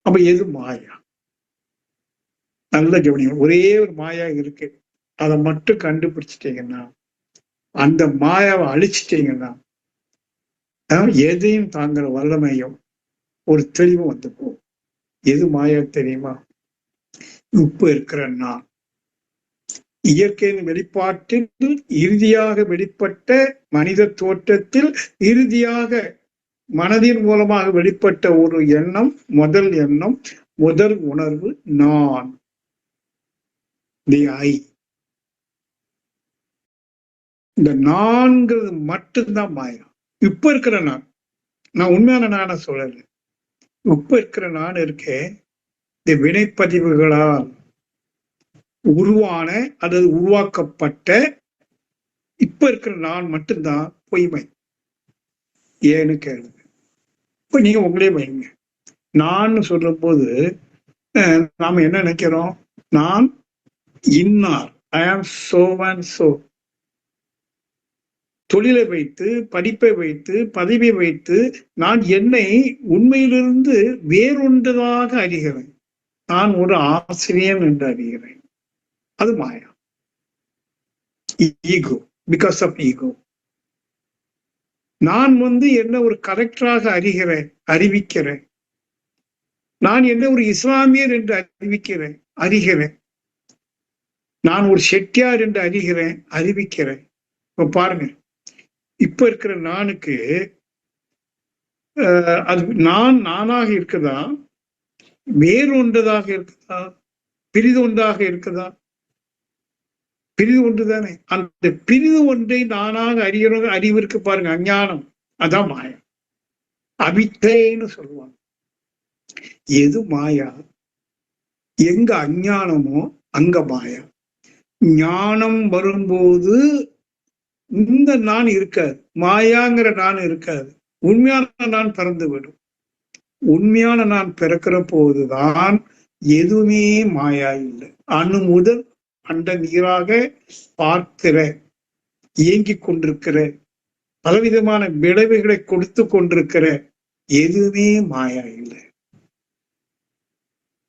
அப்ப எது மாயா? நல்ல கவனிங்க. ஒரே ஒரு மாயா இருக்கு, அதை மட்டும் கண்டுபிடிச்சிட்டீங்கன்னா, அந்த மாயாவை அழிச்சிட்டீங்கன்னா, எதையும் தாங்குற வல்லமையும் ஒரு தெளிவும் வந்து போகும். எது மாயா தெரியுமா? இப்ப இருக்கிற நான். இயற்கையின் வெளிப்பாட்டில் இறுதியாக வெளிப்பட்ட மனித தோற்றத்தில் இறுதியாக மனதின் மூலமாக வெளிப்பட்ட ஒரு எண்ணம், முதல் எண்ணம், முதல் உணர்வு நான், தி ஐ. இந்த நான்கிறது மட்டும்தான் மாயா. இப்ப இருக்கிற நான் உண்மையான நான சொல்லல. இப்ப இருக்கிற நான் இருக்கேன், இந்த வினைப்பதிவுகளால் உருவான அல்லது உருவாக்கப்பட்ட இப்ப இருக்கிற நான் மட்டும்தான் பொய்மை. ஏன்னு கேளுங்க. இப்ப நீங்க உங்களே வைங்க. நான் சொல்ற போது நாம என்ன நினைக்கிறோம்? நான் இன்னார், ஐ ஆம் சோ அண்ட் சோ. தொழிலை வைத்து, படிப்பை வைத்து, பதவியை வைத்து நான் என்னை உண்மையிலிருந்து வேறொன்றதாக அறிகிறேன். நான் ஒரு ஆசிரியன் என்று அறிகிறேன். அது மாயா. Ego, because of ego. நான் என்ன ஒரு கலெக்டராக அறிவிக்கிறேன். நான் என்ன ஒரு இஸ்லாமியர் என்று அறிகிறேன். நான் ஒரு செட்டியார் என்று அறிவிக்கிறேன். இப்ப பாருங்க, இப்ப இருக்கிற நானுக்கு அது நானாக இருக்குதா, வேறொன்றதாக இருக்குதா, பிரிது ஒன்றாக இருக்குதா? பிரிது ஒன்று தானே. அந்த பிரிது ஒன்றை நானாக அறிவிற்கு பாருங்க, அஞ்ஞானம். அதான் மாயா, அவித்தைன்னு சொல்லுவாங்க. எது மாயா? எங்க அஞ்ஞானமோ அங்க மாயா. ஞானம் வரும்போது இந்த நான் இருக்காது, மாயாங்கிற நான் இருக்காது. உண்மையான நான் பிறந்து விடும். உண்மையான நான் பிறக்கிற போதுதான் எதுவுமே மாயா இல்லை. அணு முதல் அண்ட நீராக பார்க்கிற, இயங்கிக் கொண்டிருக்கிற, பலவிதமான விளைவுகளை கொடுத்து கொண்டிருக்கிற எதுவுமே மாயா இல்லை.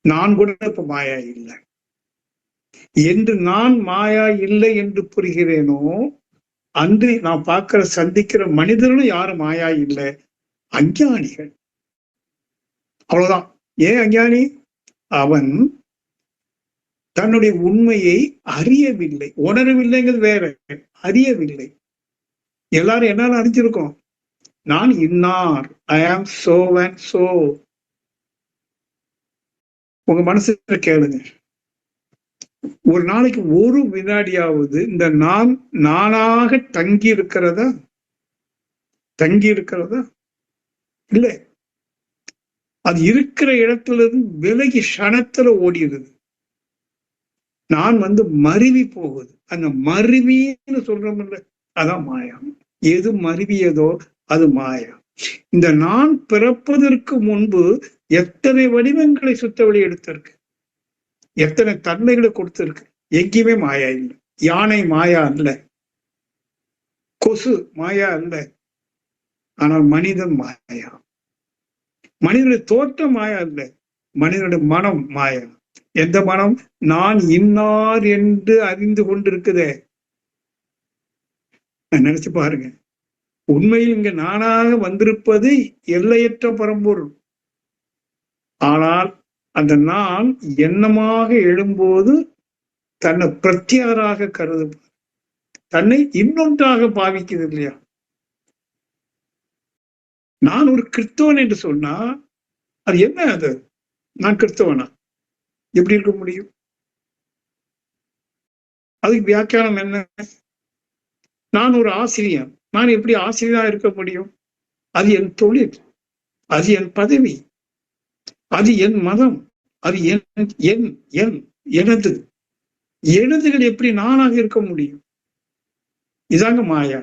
நான் கூட இப்ப மாயா இல்லை என்று நான் மாயா இல்லை என்று புரிகிறேனோ, அன்று நான் பார்க்கிற சந்திக்கிற மனிதர்களும் யாரும் மாயா இல்லை, அஞ்ஞானிகள். அவ்வளவுதான். ஏன் அஞ்ஞானி? அவன் தன்னுடைய உண்மையை அறியவில்லை. உணரவில்லைங்கிறது வேற, அறியவில்லை. எல்லாரும் என்ன அறிஞ்சிருக்கோம்? நான் இன்னார், ஐ ஆம் சோ அண்ட் சோ. உங்க மனசுல கேளுங்க, ஒரு நாளைக்கு ஒரு வினாடியாவது இந்த நான் நானாக தங்கி இருக்கிறதா? இல்லை. அது இருக்கிற இடத்துல இருந்து விலகி க்ஷணத்துல ஓடிடுது. நான் மருவி போகுது. அந்த மருவின்னு சொல்றோம்ல, அதான் மாயா. எது மருவியதோ அது மாயா. இந்த நான் பிறப்பதற்கு முன்பு எத்தனை வடிவங்களை சுத்த வழி எடுத்திருக்கு, எத்தனை தன்மைகளை கொடுத்திருக்கு. எங்கேயுமே மாயா இல்லை. யானை மாயா அல்ல, கொசு மாயா அல்ல. ஆனால் மனிதன் மாயா. மனிதனுடைய தோற்றம் மாயா அல்ல, மனிதனுடைய மனம் மாயா. எந்த மனம்? நான் இன்னார் என்று அறிந்து கொண்டிருக்குதே. நினைச்சு பாருங்க. உண்மையில் இங்க நானாக வந்திருப்பது எல்லையற்ற பரம்பொருள். ஆனால் அந்த நான் எண்ணமாக எழும்போது தன்னை பிரத்யாராக கருது, தன்னை இன்னொன்றாக பாவிக்குது இல்லையா? நான் ஒரு கிறிஸ்தவன் என்று சொன்னா அது என்ன? அது நான் கிறிஸ்தவனா? எப்படி இருக்க முடியும்? அதுக்கு வியாக்கியானம் என்ன? நான் ஒரு ஆசிரியர், நான் எப்படி ஆசிரியரா இருக்க முடியும்? அது என் தொழில், அது என் பதவி, அது என் மதம், அது எனது. எனதுகள் எப்படி நானாக இருக்க முடியும்? இதாங்க மாயா.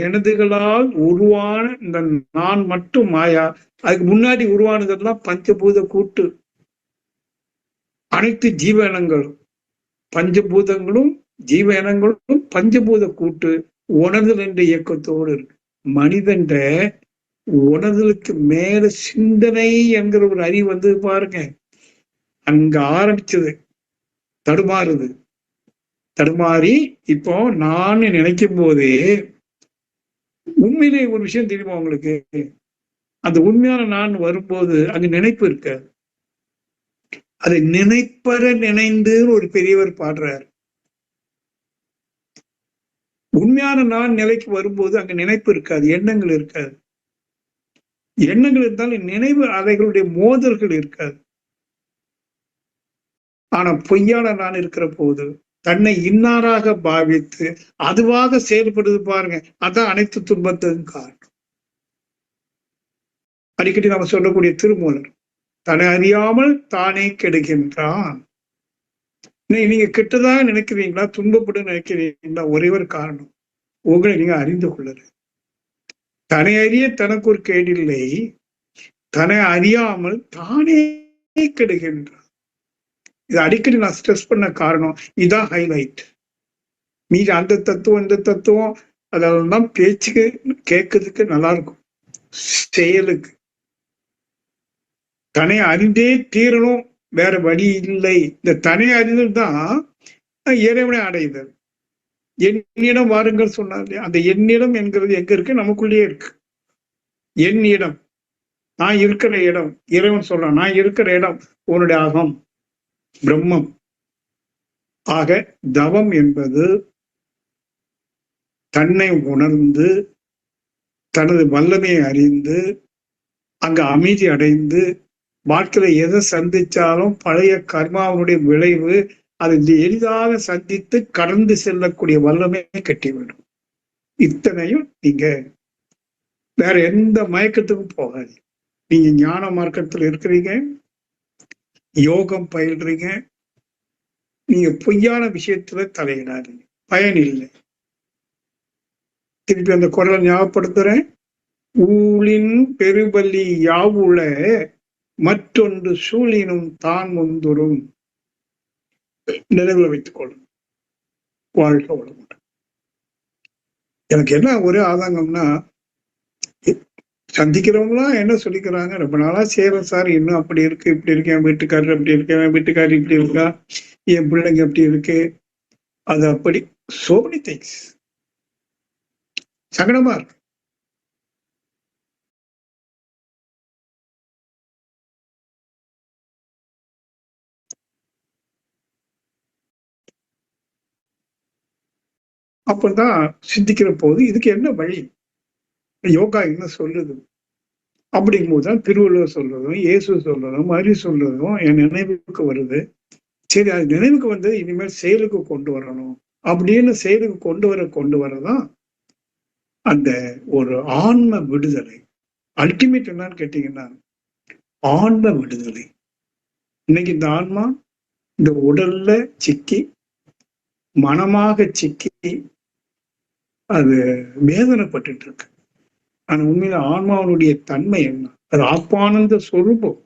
எனதுகளால் உருவான இந்த நான் மட்டும் மாயா. அதுக்கு முன்னாடி உருவானதெல்லாம் பஞ்சபூத கூட்டு. அனைத்து ஜீவ இனங்களும் பஞ்சபூதங்களும் ஜீவ இனங்களும் பஞ்சபூத கூட்டு உணர்தல் என்ற இயக்கத்தோடு இருக்கு. மனிதன் உணர்தலுக்கு மேல சிந்தனை என்கிற ஒரு அறிவு பாருங்க, அங்க ஆரம்பிச்சது தடுமாறி இப்போ நான் நினைக்கும் போதே உண்மையிலே ஒரு விஷயம் தெரியுமா உங்களுக்கு? அந்த உண்மையான நான் வரும்போது அங்க நினைப்பு இருக்காது. அதை நினைப்பற நினைந்து ஒரு பெரியவர் பாடுறார். உண்மையான நான் நிலைக்கு வரும்போது அங்க நினைப்பு இருக்காது, எண்ணங்கள் இருக்காது. எண்ணங்கள் இருந்தாலும் நினைவு அலைகளுடைய மோதல்கள் இருக்காது. ஆனா பொய்யான நான் இருக்கிற போது தன்னை இன்னாராக பாவித்து அதுவாக செயல்படுது பாருங்க, அதான் அனைத்து துன்பத்துக்கும் காரணம். அடிக்கடி நாம சொல்லக்கூடிய திருமூலர், தன்னை அறியாமல் தானே கெடுகின்றான். நீங்க கெட்டதாக நினைக்கிறீங்களா, துன்பப்பட்டு நினைக்கிறீங்களா? ஒரே ஒரு காரணம், உங்களை நீங்க அறிந்து கொள்ளல. தன்னை அறிய தனக்கு ஒரு கேடில்லை, தன்னை அறியாமல் தானே கெடுகின்றான். இது அடிக்கடி நான் ஸ்ட்ரெஸ் பண்ண காரணம் இதான் ஹைலைட். மீது அந்த தத்துவம் இந்த தத்துவம் அதெல்லாம் பேச்சுக்கு கேட்கறதுக்கு நல்லா இருக்கும், செயலுக்கு தன்னை அறிந்தே தீரணும், வேற வழி இல்லை. இந்த தன்னை அறிதல் தான் இறைவனை அடைதல். என்னிடம் வாருங்கள் சொன்னார். அந்த என்னிடம் என்கிறது எங்க இருக்கு? நமக்குள்ளேயே இருக்கு. என்னிடம், நான் இருக்கிற இடம். இறைவன் சொல்றான், நான் இருக்கிற இடம் உன்னுடைய அகம் பிரம்மம். ஆக தவம் என்பது தன்னை உணர்ந்து தனது வல்லமையை அறிந்து அங்க அமைதி அடைந்து வாழ்க்கையில எதை சந்திச்சாலும் பழைய கர்மாவுடைய விளைவு அதை எளிதாக சந்தித்து கடந்து செல்லக்கூடிய வல்லமையை கட்டிவிடும். இத்தனையும் நீங்க வேற எந்த மயக்கத்துக்கும் போகாது. நீங்க ஞான மார்க்கத்தில் இருக்கிறீங்க, யோகம் பயில்றீங்க, நீங்க பொய்யான விஷயத்துல தலையிடாதீங்க, பயன் இல்லை. திருப்பி அந்த குரலை ஞாபகப்படுத்துறேன். ஊழின் பெருபலி யாவுள மற்றொன்று சூழினும் தான் முந்துரும். நினைவில் வைத்துக் கொள்ளும். வாழ்க வளமுடன். எனக்கு என்ன ஒரே ஆதங்கம்னா, சந்திக்கிறவங்களாம் என்ன சொல்லிக்கிறாங்க, ரொம்ப நாளா செய்யறேன் சார், இன்னும் அப்படி இருக்கு இப்படி இருக்கு, என் வீட்டுக்காரர் அப்படி இருக்கு, என் வீட்டுக்காரர் இப்படி இருக்கா, என் பிள்ளைங்க அப்படி இருக்கு, அது அப்படி so many things. சங்கடமா இருக்கு. அப்பதான் சிந்திக்கிற போது இதுக்கு என்ன வழி, யோகா என்ன சொல்லுது அப்படிங்கும் போதுதான் திருவள்ளுவர் சொல்றதும் இயேசு சொல்றதும் அரி சொல்றதும் என் நினைவுக்கு வருது. சரி, அது நினைவுக்கு வந்து இனிமேல் செயலுக்கு கொண்டு வரணும் அப்படின்னு செயலுக்கு கொண்டு வரதான் அந்த ஒரு ஆன்ம விடுதலை. அல்டிமேட் என்னன்னு கேட்டீங்கன்னா ஆன்ம விடுதலை. இன்னைக்கு இந்த ஆன்மா இந்த உடல்ல சிக்கி மனமாக சிக்கி அது வேதனைப்பட்டு இருக்கு. ஆனா உண்மையில ஆன்மாவனுடைய தன்மை என்ன? அது ஆத்மானந்த சொரூபம்.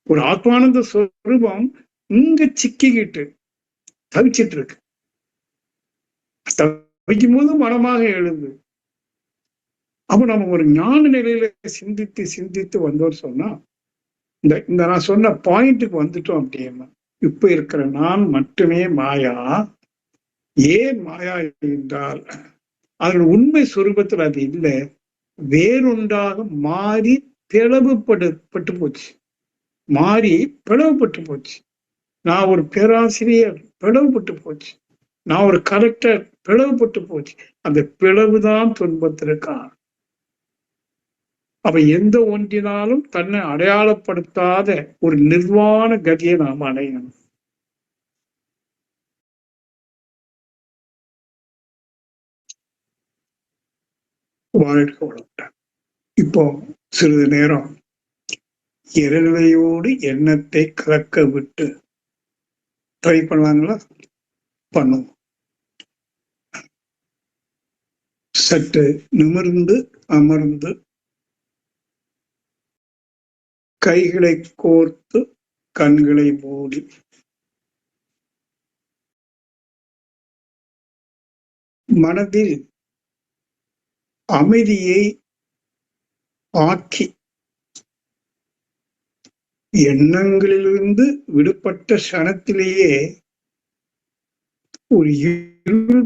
ஒரு ஆத்மானந்த சொரூபம் இங்க சிக்கிக்கிட்டு தவிச்சிட்டு இருக்கு. தவிக்கும் போது மனமாக எழுது. அப்ப நம்ம ஒரு ஞான நிலையில சிந்தித்து சிந்தித்து வந்தோர் சொன்னா இந்த நான் சொன்ன பாயிண்ட்டுக்கு வந்துட்டோம் அப்படின்னா, இப்ப இருக்கிற நான் மட்டுமே மாயா. ஏன் மாயா என்றால் அதோட உண்மை சொரூபத்தில் அது இல்லை, வேறொன்றாக மாறி பிளவுபட்டு போச்சு. மாறி பிளவுபட்டு போச்சு. நான் ஒரு பேராசிரியர், பிளவுபட்டு போச்சு. நான் ஒரு கலெக்டர், பிளவுபட்டு போச்சு. அந்த பிளவுதான் துன்பத்திற்கா. அவ எந்த ஒன்றினாலும் தன்னை அடையாளப்படுத்தாத ஒரு நிர்வாண கதியை நாம் அடையணும். வாழ்க்கை வளர்த்த இப்போ சிறிது நேரம் இறைநிலையோடு எண்ணத்தை கலக்க விட்டு ட்ரை பண்ணலாங்களா? பண்ணுவோம். சற்று நிமிர்ந்து அமர்ந்து கைகளை கோர்த்து கண்களை மூடி மனதில் அமைதியை ஆக்கி எண்ணங்களிலிருந்து விடுபட்ட சனத்திலேயே ஒரு இருள்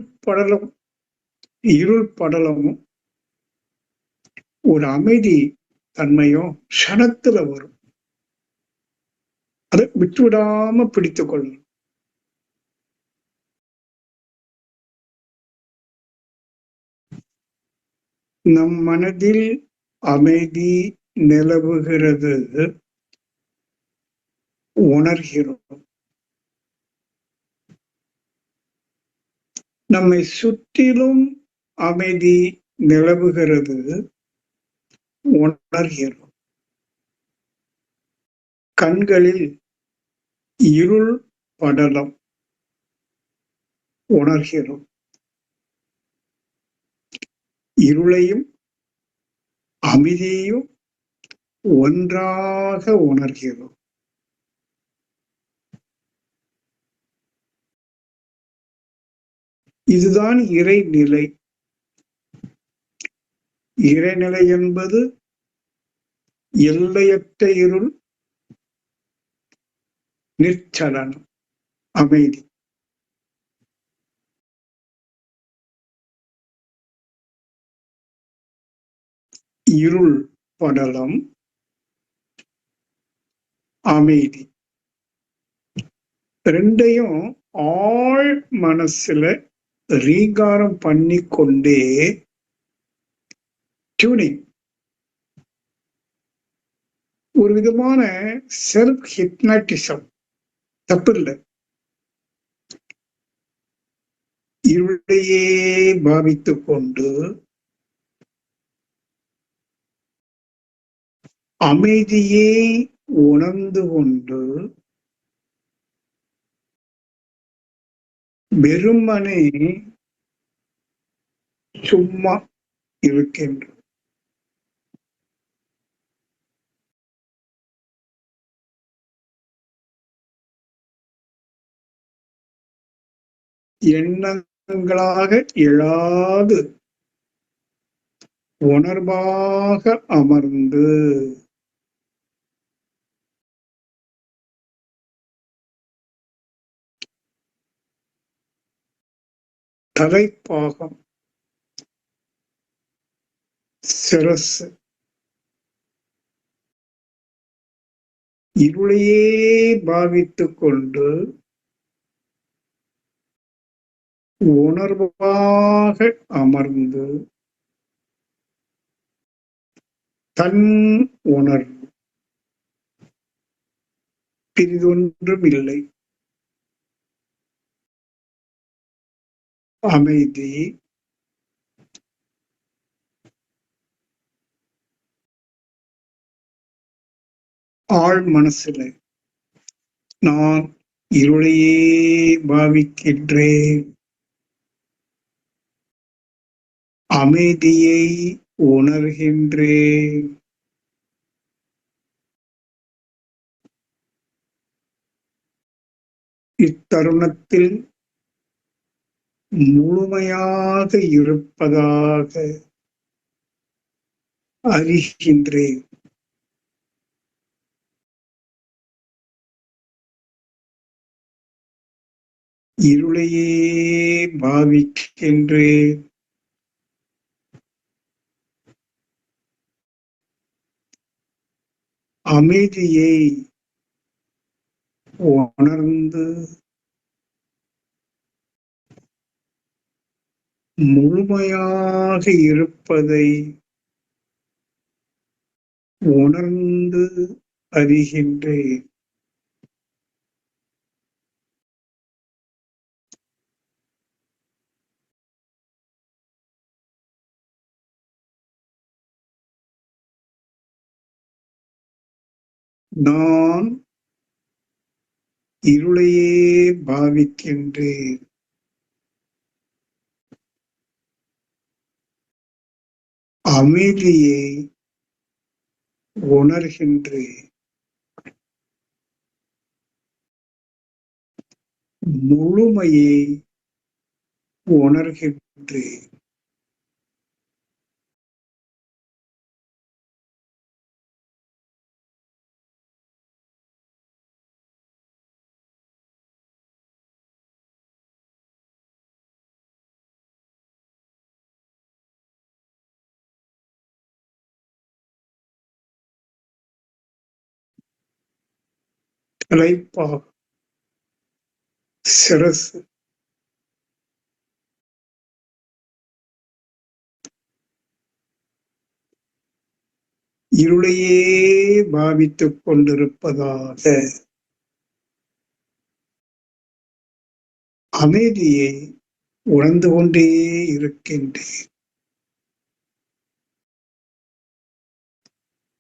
படலமும் ஒரு அமைதி தன்மையும் சனத்துல வரும். அதை விட்டுவிடாம பிடித்துக் கொள்ளணும். நம் மனதில் அமைதி நிலவுகிறது உணர்கிறோம். நம்மை சுற்றிலும் அமைதி நிலவுகிறது உணர்கிறோம். கண்களில் இருள் படலம் உணர்கிறோம். இருளையும் அமைதியையும் ஒன்றாக உணர்கிறோம். இதுதான் இறைநிலை. இறைநிலை என்பது எல்லையற்ற இருள், நிற்சலனம், அமைதி. இருள் படலம், அமைதி. ரெண்டையும் ஆழ் மனசுல ரீகாரம் பண்ணி கொண்டே டியூனிங், ஒரு விதமான செல்ஃப் ஹிப்னாட்டிசம். தப்பு இல்லை. இருளையே பாவித்துக் கொண்டு அமைதியை உணர்ந்து கொண்டு வெறுமனே சும்மா இருக்கின்ற எண்ணங்களாக எழாது உணர்வாக அமர்ந்து தலைப்பாகம், சிரசு, இருளையே பாவித்துக் கொண்டு உணர்வாக அமர்ந்து தன் உணர்வு, பிரிதொன்றும் இல்லை, அமைதி, ஆழ் மனசுல நான் இருளையே பாவிக்கின்றேன், அமைதியை உணர்கின்றேன், இத்தருணத்தில் முழுமையாக இருப்பதாக அறிகின்றேன். இருளையே பாவிக்கின்றேன், அமைதியை உணர்ந்து முழுமையாக இருப்பதை உணர்ந்து அறிகின்றேன். நான் இருளையே பாவிக்கின்றேன், அமைதியை உணர்கின்றேன், முழுமையை உணர்கின்றேன். தலைப்பாக, சிரசு, இருளையே பாவித்துக் கொண்டிருப்பதாக அமைதியை உணர்ந்து கொண்டே இருக்கின்றேன்.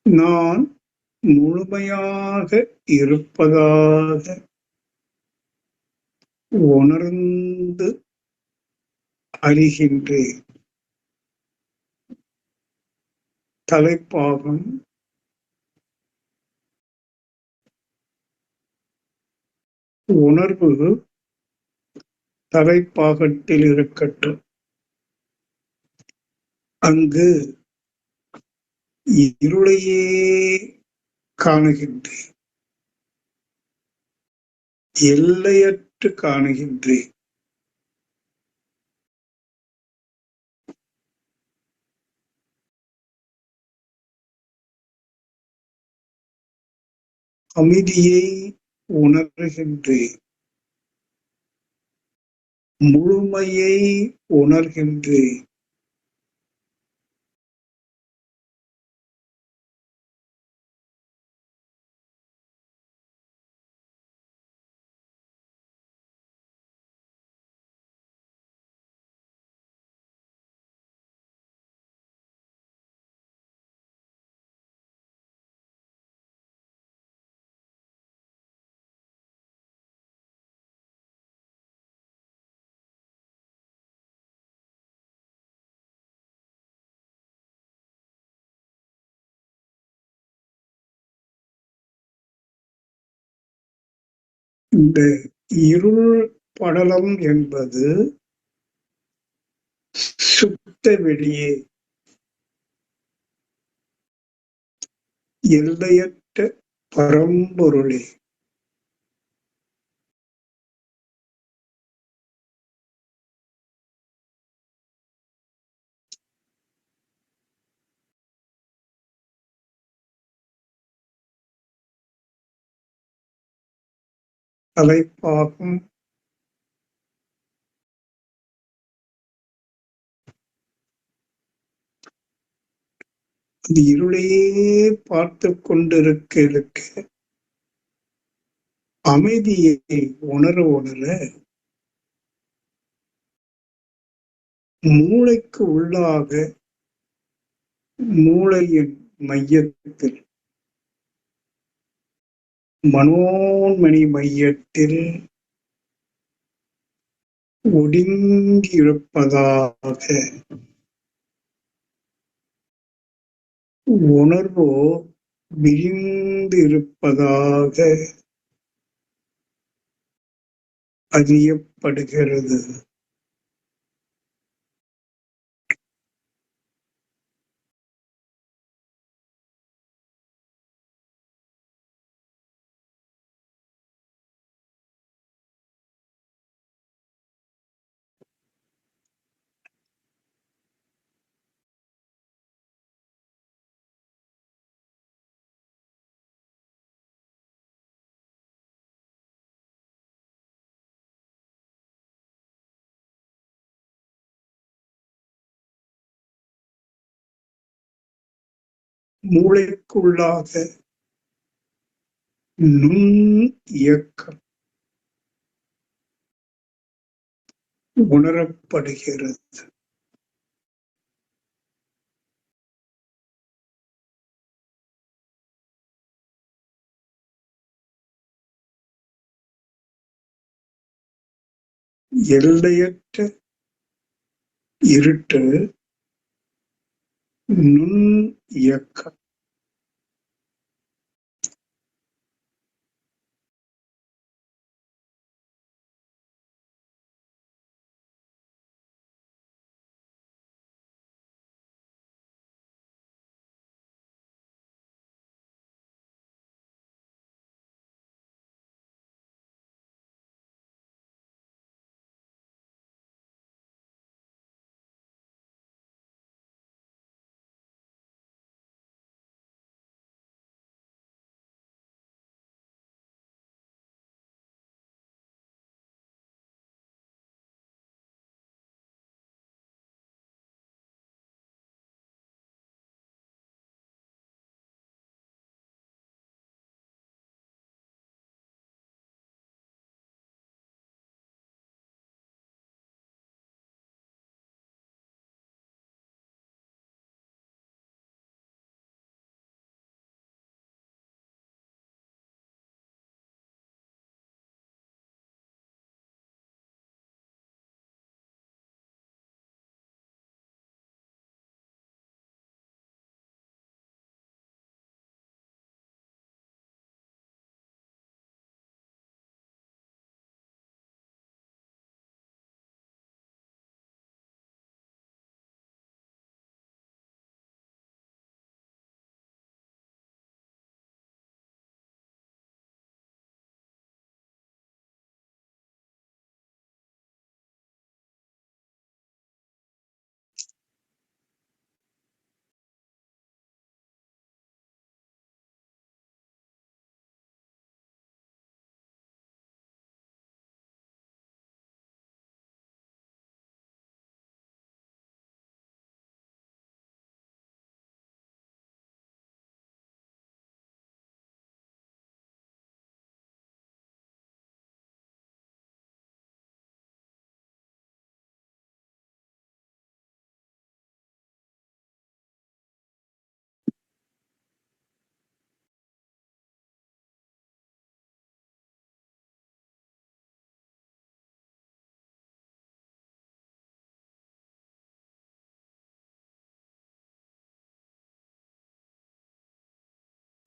நான் முழுமையாக இருப்பதாக உணர்ந்து அறிகின்றேன். தலைப்பாகம், உணர்வு தலைப்பாகத்தில் இருக்கட்டும். அங்கு இருளையே காணுகின்றேன், எல்லையற்று காணுகின்றேன். அமைதியை உணர்கின்றேன், முழுமையை உணர்கின்றேன். இந்த இருள் படலம் என்பது சுத்த வெளியே, எல்லையற்ற பரம்பொருளே. தலைப்பாகும் அது இருளையே பார்த்து கொண்டிருக்க அமைதியை உணர உணர மூளைக்கு உள்ளாக, மூளையின் மையத்தில், மனோன்மணி மையத்தில் ஒடுங்கியிருப்பதாக உணர்வோ விரிந்து இருப்பதாக அறியப்படுகிறது. மூளைக்குள்ளாக நுண் இயக்கம் உணரப்படுகிறது. எல்லையற்ற இருட்டு நுண் இயக்கம்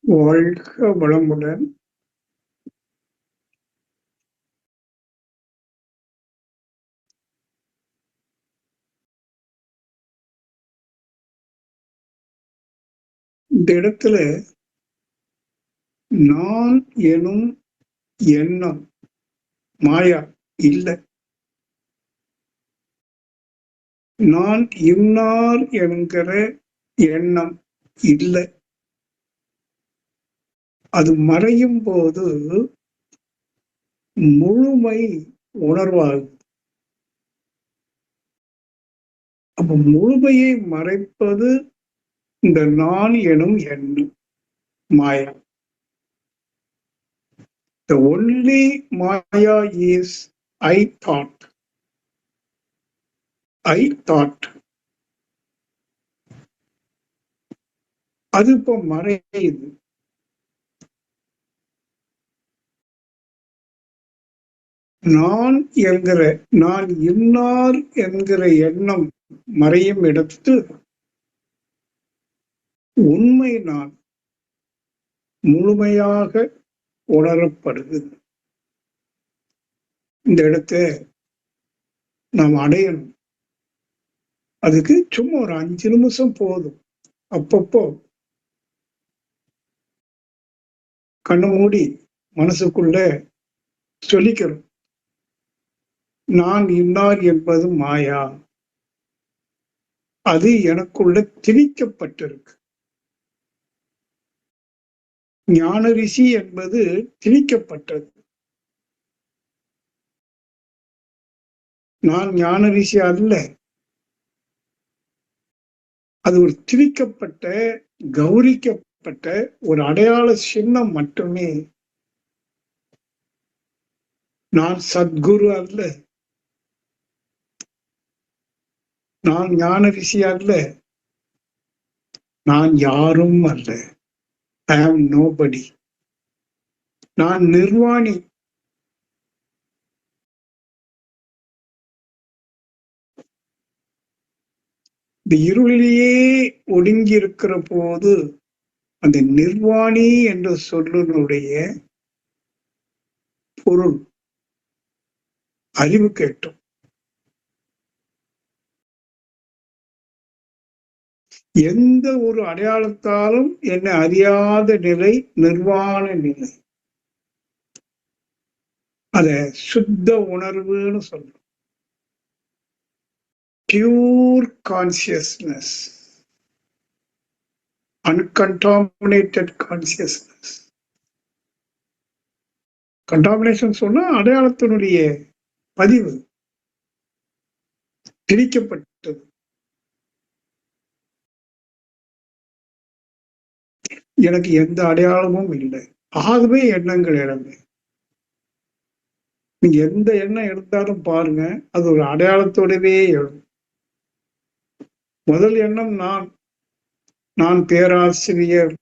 வாழ்க வளமுடன். இந்த இடத்துல நான் எனும் எண்ணம் மாயா இல்லை. நான் இன்னார் என்கிற எண்ணம் இல்லை. அது மறையும் போது முழுமை உணர்வாகும். அப்ப முழுமையை மறைப்பது இந்த நான் எனும் எண்ணம் மாயா. The only Maya is I thought. I thought. அது இப்போ மறையுது. நான் என்கிற நான் இன்னார் என்கிற எண்ணம் மறையும் இடத்து உண்மை நான் முழுமையாக உணரப்படுது. இந்த இடத்தை நாம் அடையணும். அதுக்கு சும்மா ஒரு 5 நிமிஷம் போதும். அப்பப்போ கண்ணு மூடி மனசுக்குள்ள சொல்லிக்கிறோம், நான் இன்னார் என்பது மாயா. அது எனக்குள்ள திணிக்கப்பட்டிருக்கு. ஞான ரிஷி என்பது திணிக்கப்பட்டது. நான் ஞான ரிஷி அல்ல. அது ஒரு திணிக்கப்பட்ட கௌரிக்கப்பட்ட ஒரு அடையாள சின்னம் மட்டுமே. நான் சத்குரு அல்ல. நான் ஞான ரிஷி அல்ல. நான் யாரும் அல்ல. I am nobody. நான் நிர்வாணி. இந்த இருளிலேயே ஒடுங்கி இருக்கிற போது அந்த நிர்வாணி என்ற சொல்லினுடைய பொருள் அறிவு கேட்டோம். எந்த ஒரு அடையாளத்தாலும் என்னை அறியாத நிலை நிர்வாண நிலை. அத சுத்த உணர்வுன்னு சொல்றோம். Pure consciousness, uncontaminated consciousness. Contamination சொன்னா அடையாளத்தினுடைய பதிவு திணிக்கப்பட்டது. எனக்கு எந்த அடையாளமும் இல்லை. ஆகவே எண்ணங்கள் இழந்தேன். நீங்க எந்த எண்ணம் எடுத்தாலும் பாருங்க, அது ஒரு அடையாளத்தோடவே எழும். முதல் எண்ணம் நான். நான் பேராசிரியர்.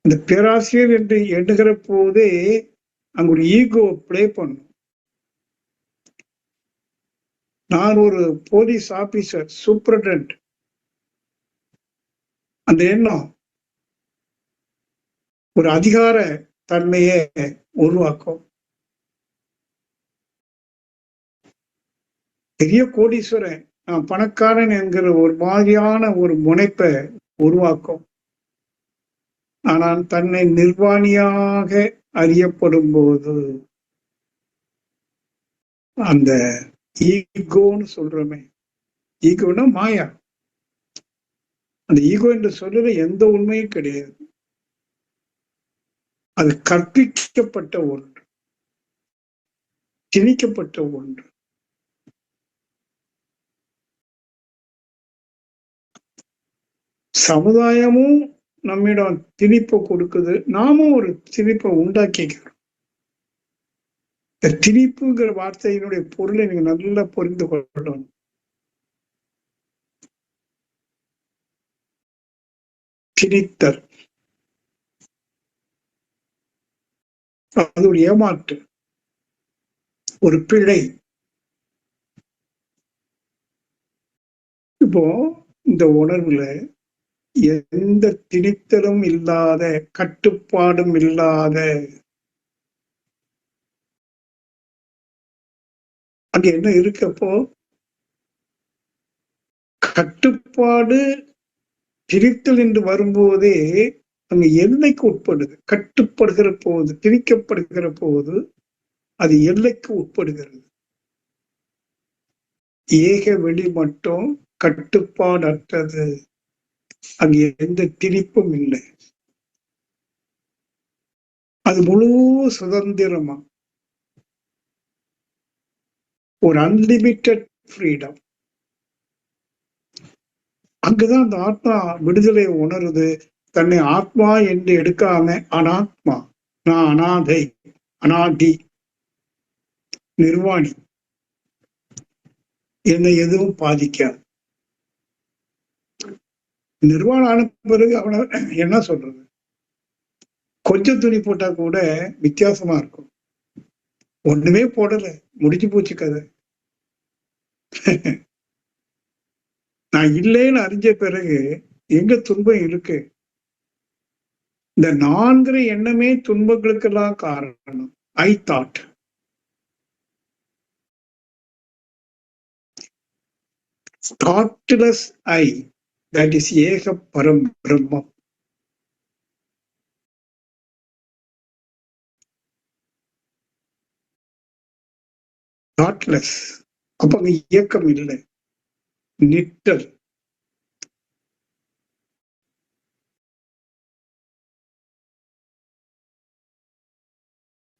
இந்த பேராசிரியர் என்று எண்ணுகிற போதே அங்க ஒரு ஈகோ பிளே பண்ணும். நான் ஒரு போலீஸ் ஆபீசர், சூப்பரண்டன்ட். அந்த எண்ணம் ஒரு அதிகார தன்மையை உருவாக்கும். பெரிய கோடீஸ்வரன், நான் பணக்காரன் என்கிற ஒரு மாதிரியான ஒரு முனைப்பை உருவாக்கும். ஆனால் தன்னை நிர்வாணியாக அறியப்படும் போது அந்த ஈகோன்னு சொல்றோமே, ஈகோன்னா மாயா. அந்த ஈகோ என்று சொல்லுற எந்த உண்மையும் கிடையாது. அது கற்பிக்கப்பட்ட ஒன்று, திணிக்கப்பட்ட ஒன்று. சமுதாயமும் நம்மிடம் திணிப்பை கொடுக்குது, நாமும் ஒரு திணிப்பை உண்டாக்கிக்கிறோம். இந்த திணிப்புங்கிற வார்த்தையினுடைய பொருளை நீங்க நல்லா புரிந்து கொள்ளணும். திணித்தல், அது ஒரு ஏமாற்று, ஒரு பிழை. இப்போ இந்த உணர்வுல எந்த திணித்தலும் இல்லாத, கட்டுப்பாடும் இல்லாத, அங்க என்ன இருக்கப்போ கட்டுப்பாடு திணித்தல் என்று வரும்போதே அங்க எல்லைக்கு உட்படுது. கட்டுப்படுகிற போது, திணிக்கப்படுகிற போது அது எல்லைக்கு உட்படுகிறது. ஏக வெளி மட்டும் கட்டுப்பாடற்றது. அங்க எந்த திணிப்பும் இல்லை. அது முழு சுதந்திரமா, ஒரு அன்லிமிட்டெட் ஃப்ரீடம். அங்குதான் அந்த ஆத்மா விடுதலை உணருது. தன்னை ஆத்மா என்று எடுக்காம அனாத்மா, நான் அனாதை, அனாதி, நிர்வாணி, என்னை எதுவும் பாதிக்காது. நிர்வாணம் ஆன பிறகு அவனை என்ன சொல்றது? கொஞ்சம் துணி போட்டா கூட வித்தியாசமா இருக்கும். ஒண்ணுமே போடல, முடிச்சு போச்சு கதை. நான் இல்லைன்னு அறிஞ்ச பிறகு எங்க துன்பம் இருக்கு? இந்த நான்கிற எண்ணமே துன்பங்களுக்கெல்லாம் காரணம். I thought. Thoughtless I, that is ஏக பரம் பிரம்மம். தாட்லெஸ். அப்ப அங்க இயக்கம் இல்லை, நிற்றல்.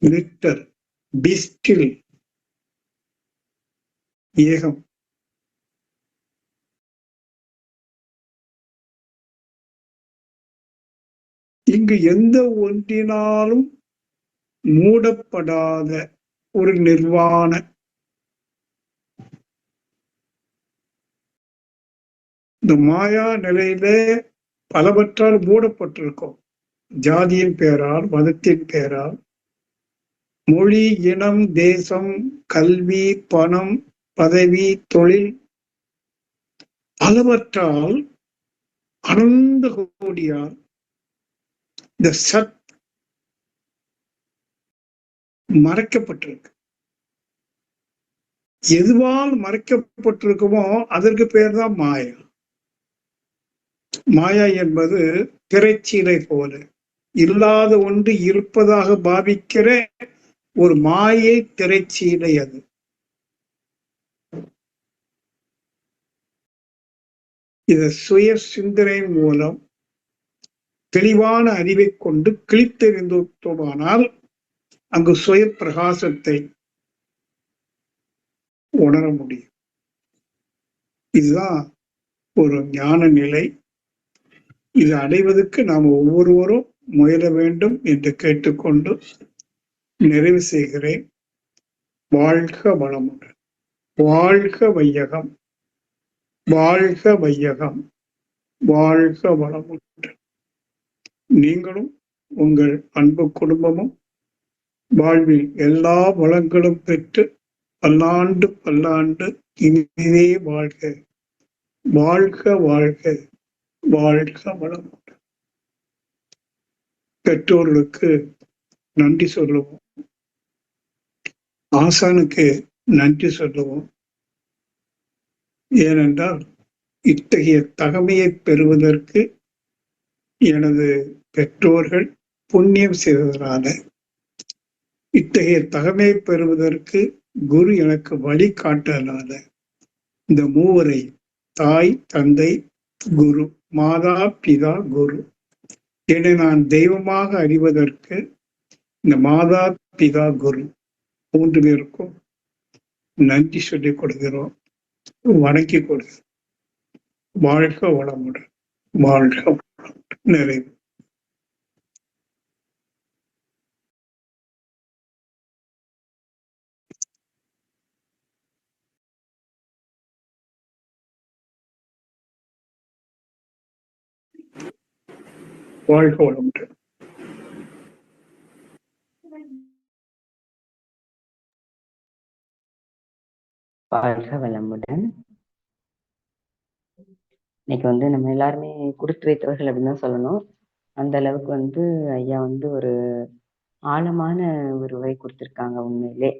நிற்றல், பிஸ்டில், ஏகம். இங்கு எந்த ஒன்றினாலும் மூடப்படாத ஒரு நிர்வாண. இந்த மாயா நிலையில பலவற்றால் மூடப்பட்டிருக்கும். ஜாதியின் பெயரால், மதத்தின் பெயரால், மொழி, இனம், தேசம், கல்வி, பணம், பதவி, தொழில், பலவற்றால், அனந்த கோடியால் இந்த சத் மறைக்கப்பட்டிருக்கு. எதுவால் மறைக்கப்பட்டிருக்குமோ அதற்கு பெயர் தான் மாயா. மாயா என்பது திரைச்சீலை போல இல்லாத ஒன்று இருப்பதாக பாவிக்கிற ஒரு மாயை திரைச்சீலை. அது இத சுய சிந்தனை மூலம் தெளிவான அறிவை கொண்டு கிழித்தெறிந்தோமானால் அங்கு சுய பிரகாசத்தை உணர முடியும். இதுதான் ஒரு ஞான நிலை. இது அடைவதற்கு நாம் ஒவ்வொருவரும் முயல வேண்டும் என்று கேட்டுக்கொண்டு நிறைவு செய்கிறேன். வாழ்க வளமுடன். வாழ்க வையகம். வாழ்க வையகம். வாழ்க வளமுடன். நீங்களும் உங்கள் அன்பு குடும்பமும் வாழ்வில் எல்லா வளங்களும் பெற்று பல்லாண்டு பல்லாண்டு இனிதே வாழ்க. வாழ்க வாழ்க. வாழ்க வளமுடன். பெற்றோர்களுக்கு நன்றி சொல்லுவோம். ஆசானுக்கு நன்றி சொல்லுவோம். ஏனென்றால் இத்தகைய தகமையை பெறுவதற்கு எனது பெற்றோர்கள் புண்ணியம் செய்ததனால, இத்தகைய தகமையை பெறுவதற்கு குரு எனக்கு வழிகாட்டனால, இந்த மூவரை, தாய், தந்தை, குரு, மாதா, பிதா, குரு, என்னை நான் தெய்வமாக அறிவதற்கு இந்த மாதா, பிதா, குரு 3 பேருக்கும் நன்றி சொல்லிக் கொடுக்கிறோம், வணங்கி கொடுக்கிறோம். வாழ்க வளமுடன். வாழ்க வளமுடன். நிறைவு. வாழ்க வளமுடன். வாழ்க வளமுடன். இன்னைக்கு வந்து நம்ம எல்லாருமே குடுத்து வைத்தவர்கள் அப்படின்னு தான் சொல்லணும். அந்த அளவுக்கு வந்து ஐயா வந்து ஒரு ஆழமான ஒரு உரை கொடுத்திருக்காங்க உண்மையிலே.